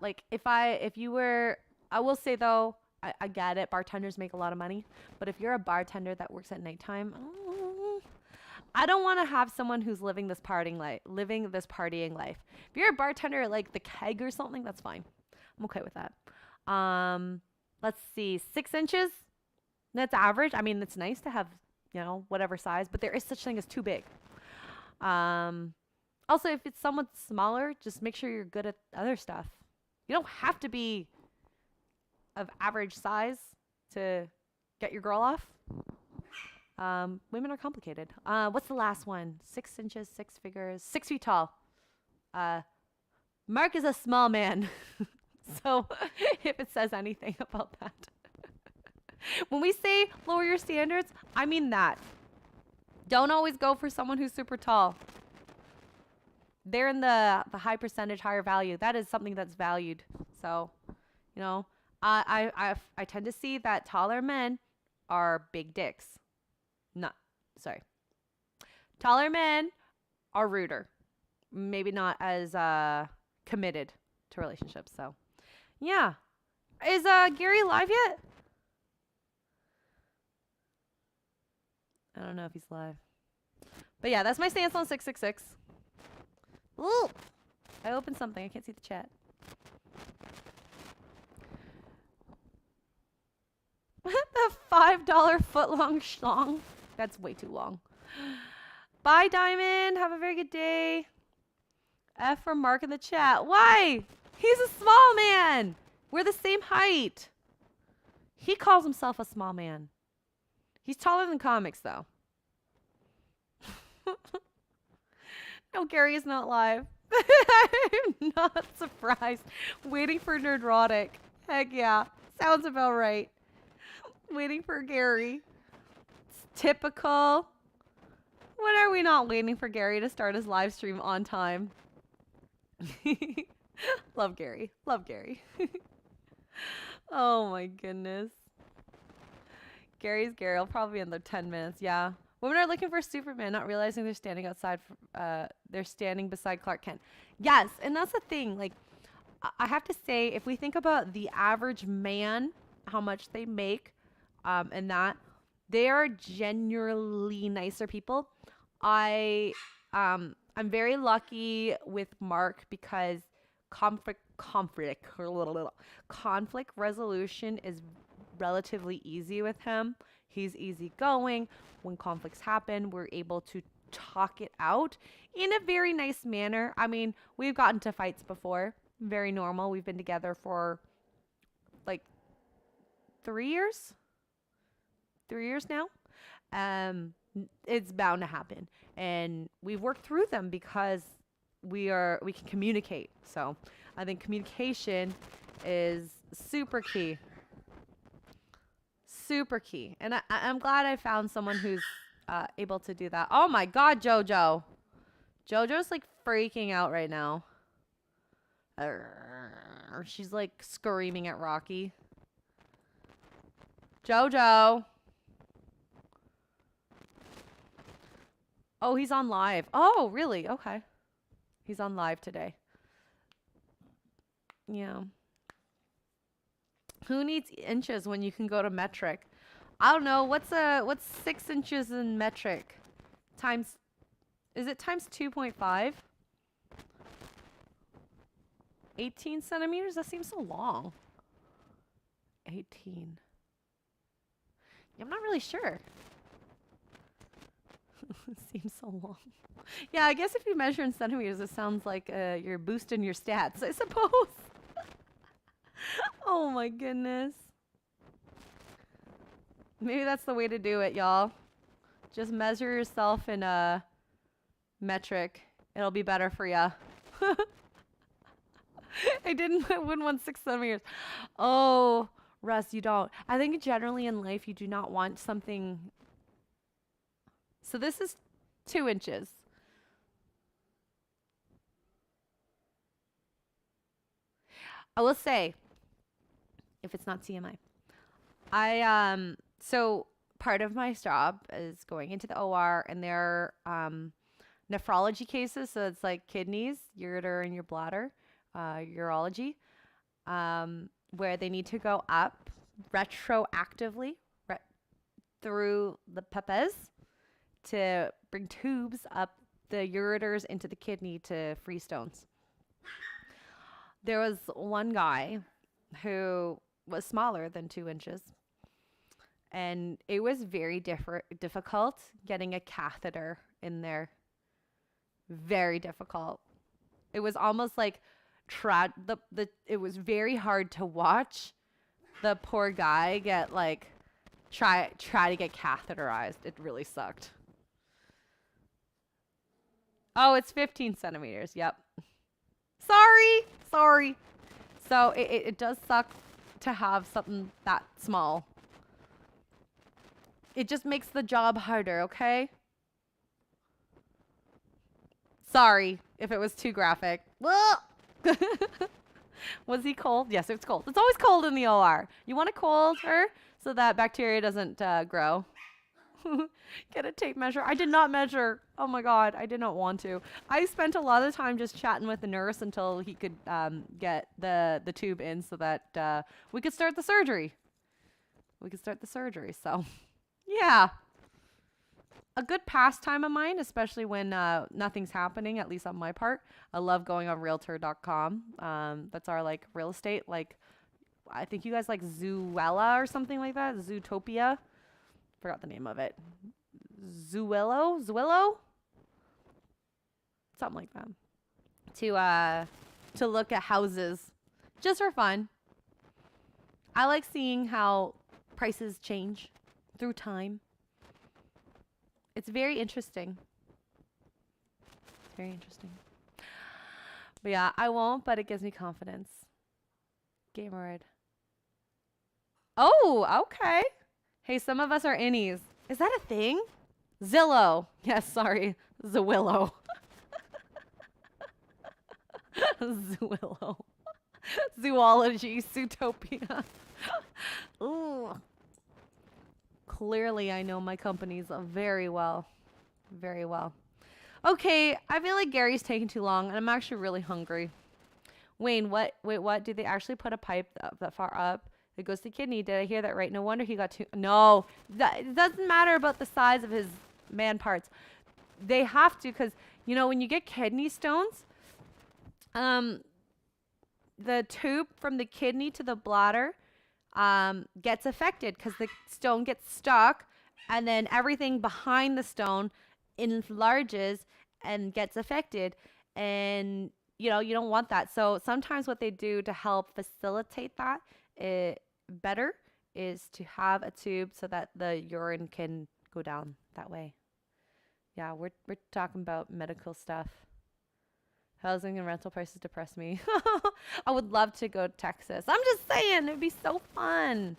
Like if you were, I will say though, I get it. Bartenders make a lot of money, but if you're a bartender that works at nighttime, I don't want to have someone who's living this partying life. If you're a bartender at like the Keg or something, that's fine. I'm okay with that. Let's see, 6 inches. That's average. I mean, it's nice to have, you know, whatever size, but there is such thing as too big. Also, if it's somewhat smaller, just make sure you're good at other stuff. You don't have to be of average size to get your girl off. Women are complicated. What's the last one? 6 inches, 6 figures, 6 feet tall. Mark is a small man. So if it says anything about that. When we say lower your standards, I mean that. Don't always go for someone who's super tall. They're in the high percentage, higher value. That is something that's valued. So, you know, I tend to see that taller men are big dicks. Taller men are ruder. Maybe not as committed to relationships. So, yeah. Is Gary live yet? I don't know if he's live. But yeah, that's my stance on 666. Ooh! I opened something. I can't see the chat. The $5 foot-long schlong. That's way too long. Bye, Diamond. Have a very good day. F for Mark in the chat. Why? He's a small man. We're the same height. He calls himself a small man. He's taller than comics, though. No, Gary is not live. I'm not surprised. Waiting for Nerdrotic. Heck yeah. Sounds about right. Waiting for Gary. It's typical. When are we not waiting for Gary to start his live stream on time? Love Gary. Love Gary. Oh my goodness. Gary's Gary. I'll probably be in there 10 minutes. Yeah. Women are looking for Superman, not realizing they're standing outside. They're standing beside Clark Kent. Yes, and that's the thing. Like, I have to say, if we think about the average man, how much they make, and that they are genuinely nicer people. I'm very lucky with Mark because conflict resolution is relatively easy with him. He's easygoing. When conflicts happen, we're able to talk it out in a very nice manner. I mean, we've gotten to fights before. Very normal. We've been together for like 3 years. 3 years now. It's bound to happen. And we've worked through them because we can communicate. So I think communication is super key. Super key. And I'm glad I found someone who's able to do that. Oh my God, Jojo. Jojo's like freaking out right now. She's like screaming at Rocky. Jojo. Oh, he's on live. Oh, really? Okay. He's on live today. Yeah. Who needs inches when you can go to metric? I don't know. What's 6 inches in metric? Times, is it times 2.5? 18 centimeters? That seems so long. 18. I'm not really sure. It seems so long. Yeah, I guess if you measure in centimeters, it sounds like you're boosting your stats, I suppose. Oh my goodness. Maybe that's the way to do it, y'all. Just measure yourself in a metric. It'll be better for ya. I wouldn't want 6 centimeters. Oh, Russ, you don't. I think generally in life you do not want something. So this is 2 inches. I will say, if it's not TMI, so part of my job is going into the OR, and there are nephrology cases. So it's like kidneys, ureter, and your bladder, urology, where they need to go up retroactively through the pepes to bring tubes up the ureters into the kidney to free stones. There was one guy who was smaller than 2 inches, and it was very difficult getting a catheter in there. Very difficult. It was almost like it was very hard to watch the poor guy get like try to get catheterized. It really sucked. Oh, it's 15 centimeters. Yep. Sorry. So it does suck to have something that small. It just makes the job harder, okay? Sorry if it was too graphic. Was he cold? Yes, it's cold. It's always cold in the OR. You want it colder so that bacteria doesn't grow. Get a tape measure. I did not measure. Oh my God, I did not want to. I spent a lot of time just chatting with the nurse until he could get the tube in so that we could start the surgery. So, yeah. A good pastime of mine, especially when nothing's happening, at least on my part. I love going on realtor.com. That's our like real estate. Like, I think you guys like Zoella or something like that. Zootopia. Forgot the name of it. Zwillow? Something like that. To look at houses just for fun. I like seeing how prices change through time. It's very interesting. But yeah, I won't, but it gives me confidence. Gamerade. Oh, okay. Hey, some of us are innies. Is that a thing? Zillow. Yes, sorry. Zwillow. Zwillow. Zoology. Zootopia. Ooh. Clearly, I know my companies very well. Very well. Okay, I feel like Gary's taking too long, and I'm actually really hungry. Wayne, what? Wait, what? Did they actually put a pipe that far up? It goes to kidney. Did I hear that right? No wonder he got two. No, it doesn't matter about the size of his man parts. They have to, because, you know, when you get kidney stones, the tube from the kidney to the bladder gets affected because the stone gets stuck, and then everything behind the stone enlarges and gets affected. And, you know, you don't want that. So sometimes what they do to help facilitate that better is to have a tube so that the urine can go down that way. Yeah, we're talking about medical stuff. Housing and rental prices depress me. I would love to go to Texas. I'm just saying, it'd be so fun.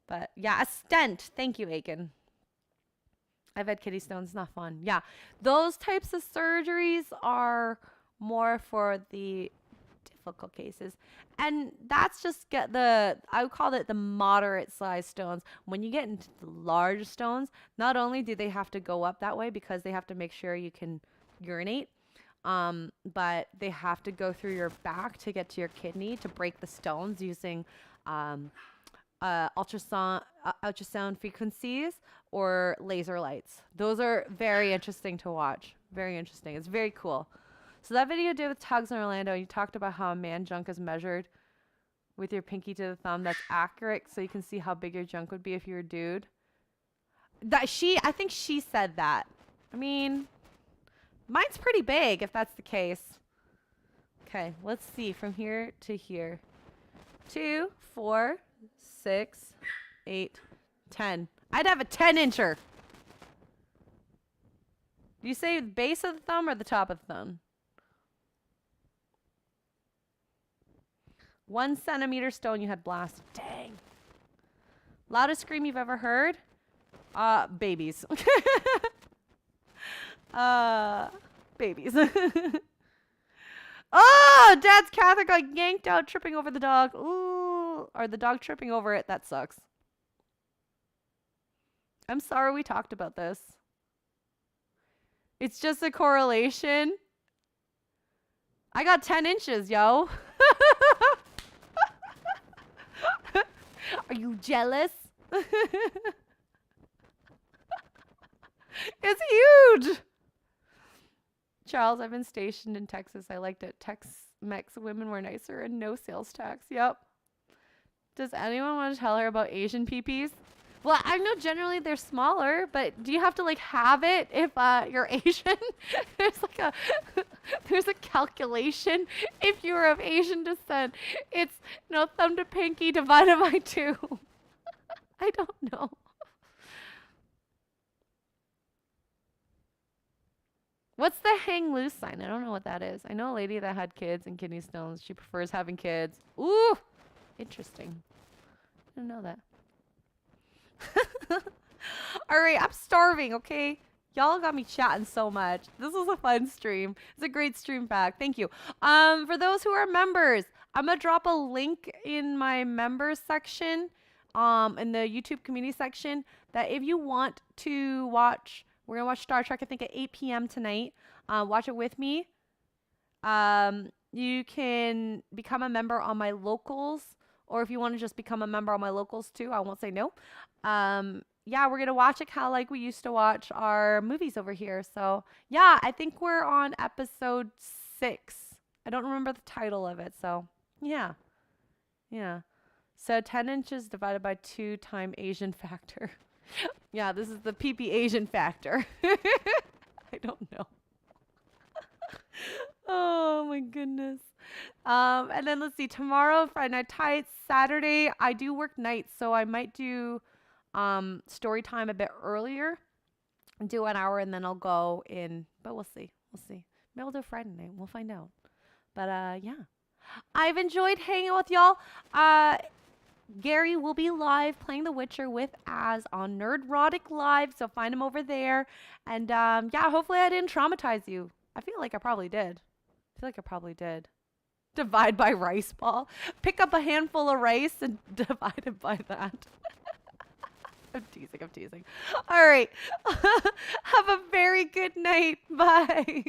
But yeah, a stent. Thank you, Aiken. I've had kidney stones. Not fun. Yeah, those types of surgeries are more for the difficult cases, and that's just I would call it the moderate size stones. When you get into the large stones, not only do they have to go up that way because they have to make sure you can urinate, but they have to go through your back to get to your kidney to break the stones using ultrasound frequencies or laser lights. Those are very interesting to watch. Very interesting. It's very cool. So that video you did with Tugs in Orlando, you talked about how a man junk is measured with your pinky to the thumb. That's accurate, so you can see how big your junk would be if you were a dude. I think she said that. I mean, mine's pretty big if that's the case. Okay, let's see from here to here. 2, 4, 6, 8, 10. I'd have a 10-incher. Do you say the base of the thumb or the top of the thumb? 1 centimeter stone you had blasted. Dang. Loudest scream you've ever heard? Babies. Babies. Oh, Dad's catheter got yanked out tripping over the dog. Ooh. Or the dog tripping over it. That sucks. I'm sorry we talked about this. It's just a correlation. I got 10 inches, yo. Are you jealous? It's huge. Charles, I've been stationed in Texas. I liked it. Tex-Mex women were nicer and no sales tax. Yep. Does anyone want to tell her about Asian peepees? Well, I know generally they're smaller, but do you have to like have it if you're Asian? There's a calculation. If you're of Asian descent, it's thumb to pinky divided by 2. I don't know. What's the hang loose sign? I don't know what that is. I know a lady that had kids and kidney stones. She prefers having kids. Ooh, interesting. I didn't know that. All right, I'm starving, okay? Y'all got me chatting so much. This was a fun stream. It's a great stream back. Thank you. For those who are members, I'm gonna drop a link in my members section, in the YouTube community section, that if you want to watch, we're gonna watch Star Trek, I think at 8 p.m. tonight. Watch it with me. You can become a member on my locals, or if you want to just become a member on my locals too, I won't say no. Yeah, we're gonna watch it kind of like we used to watch our movies over here. So yeah, I think we're on episode 6. I don't remember the title of it. So yeah, yeah. So 10 inches divided by 2 times Asian factor. Yeah, this is the PP Asian factor. I don't know. Oh my goodness. And then let's see, tomorrow, Friday Night Tights, Saturday, I do work nights, so I might do story time a bit earlier, do an hour, and then I'll go in, but we'll see. We'll see. Maybe I'll do Friday night. We'll find out. But yeah. I've enjoyed hanging out with y'all. Gary will be live playing The Witcher with Az on Nerdrotic Live, so find him over there. And yeah, hopefully I didn't traumatize you. I feel like I probably did. Divide by rice ball. Pick up a handful of rice and divide it by that. I'm teasing. All right. Have a very good night. Bye.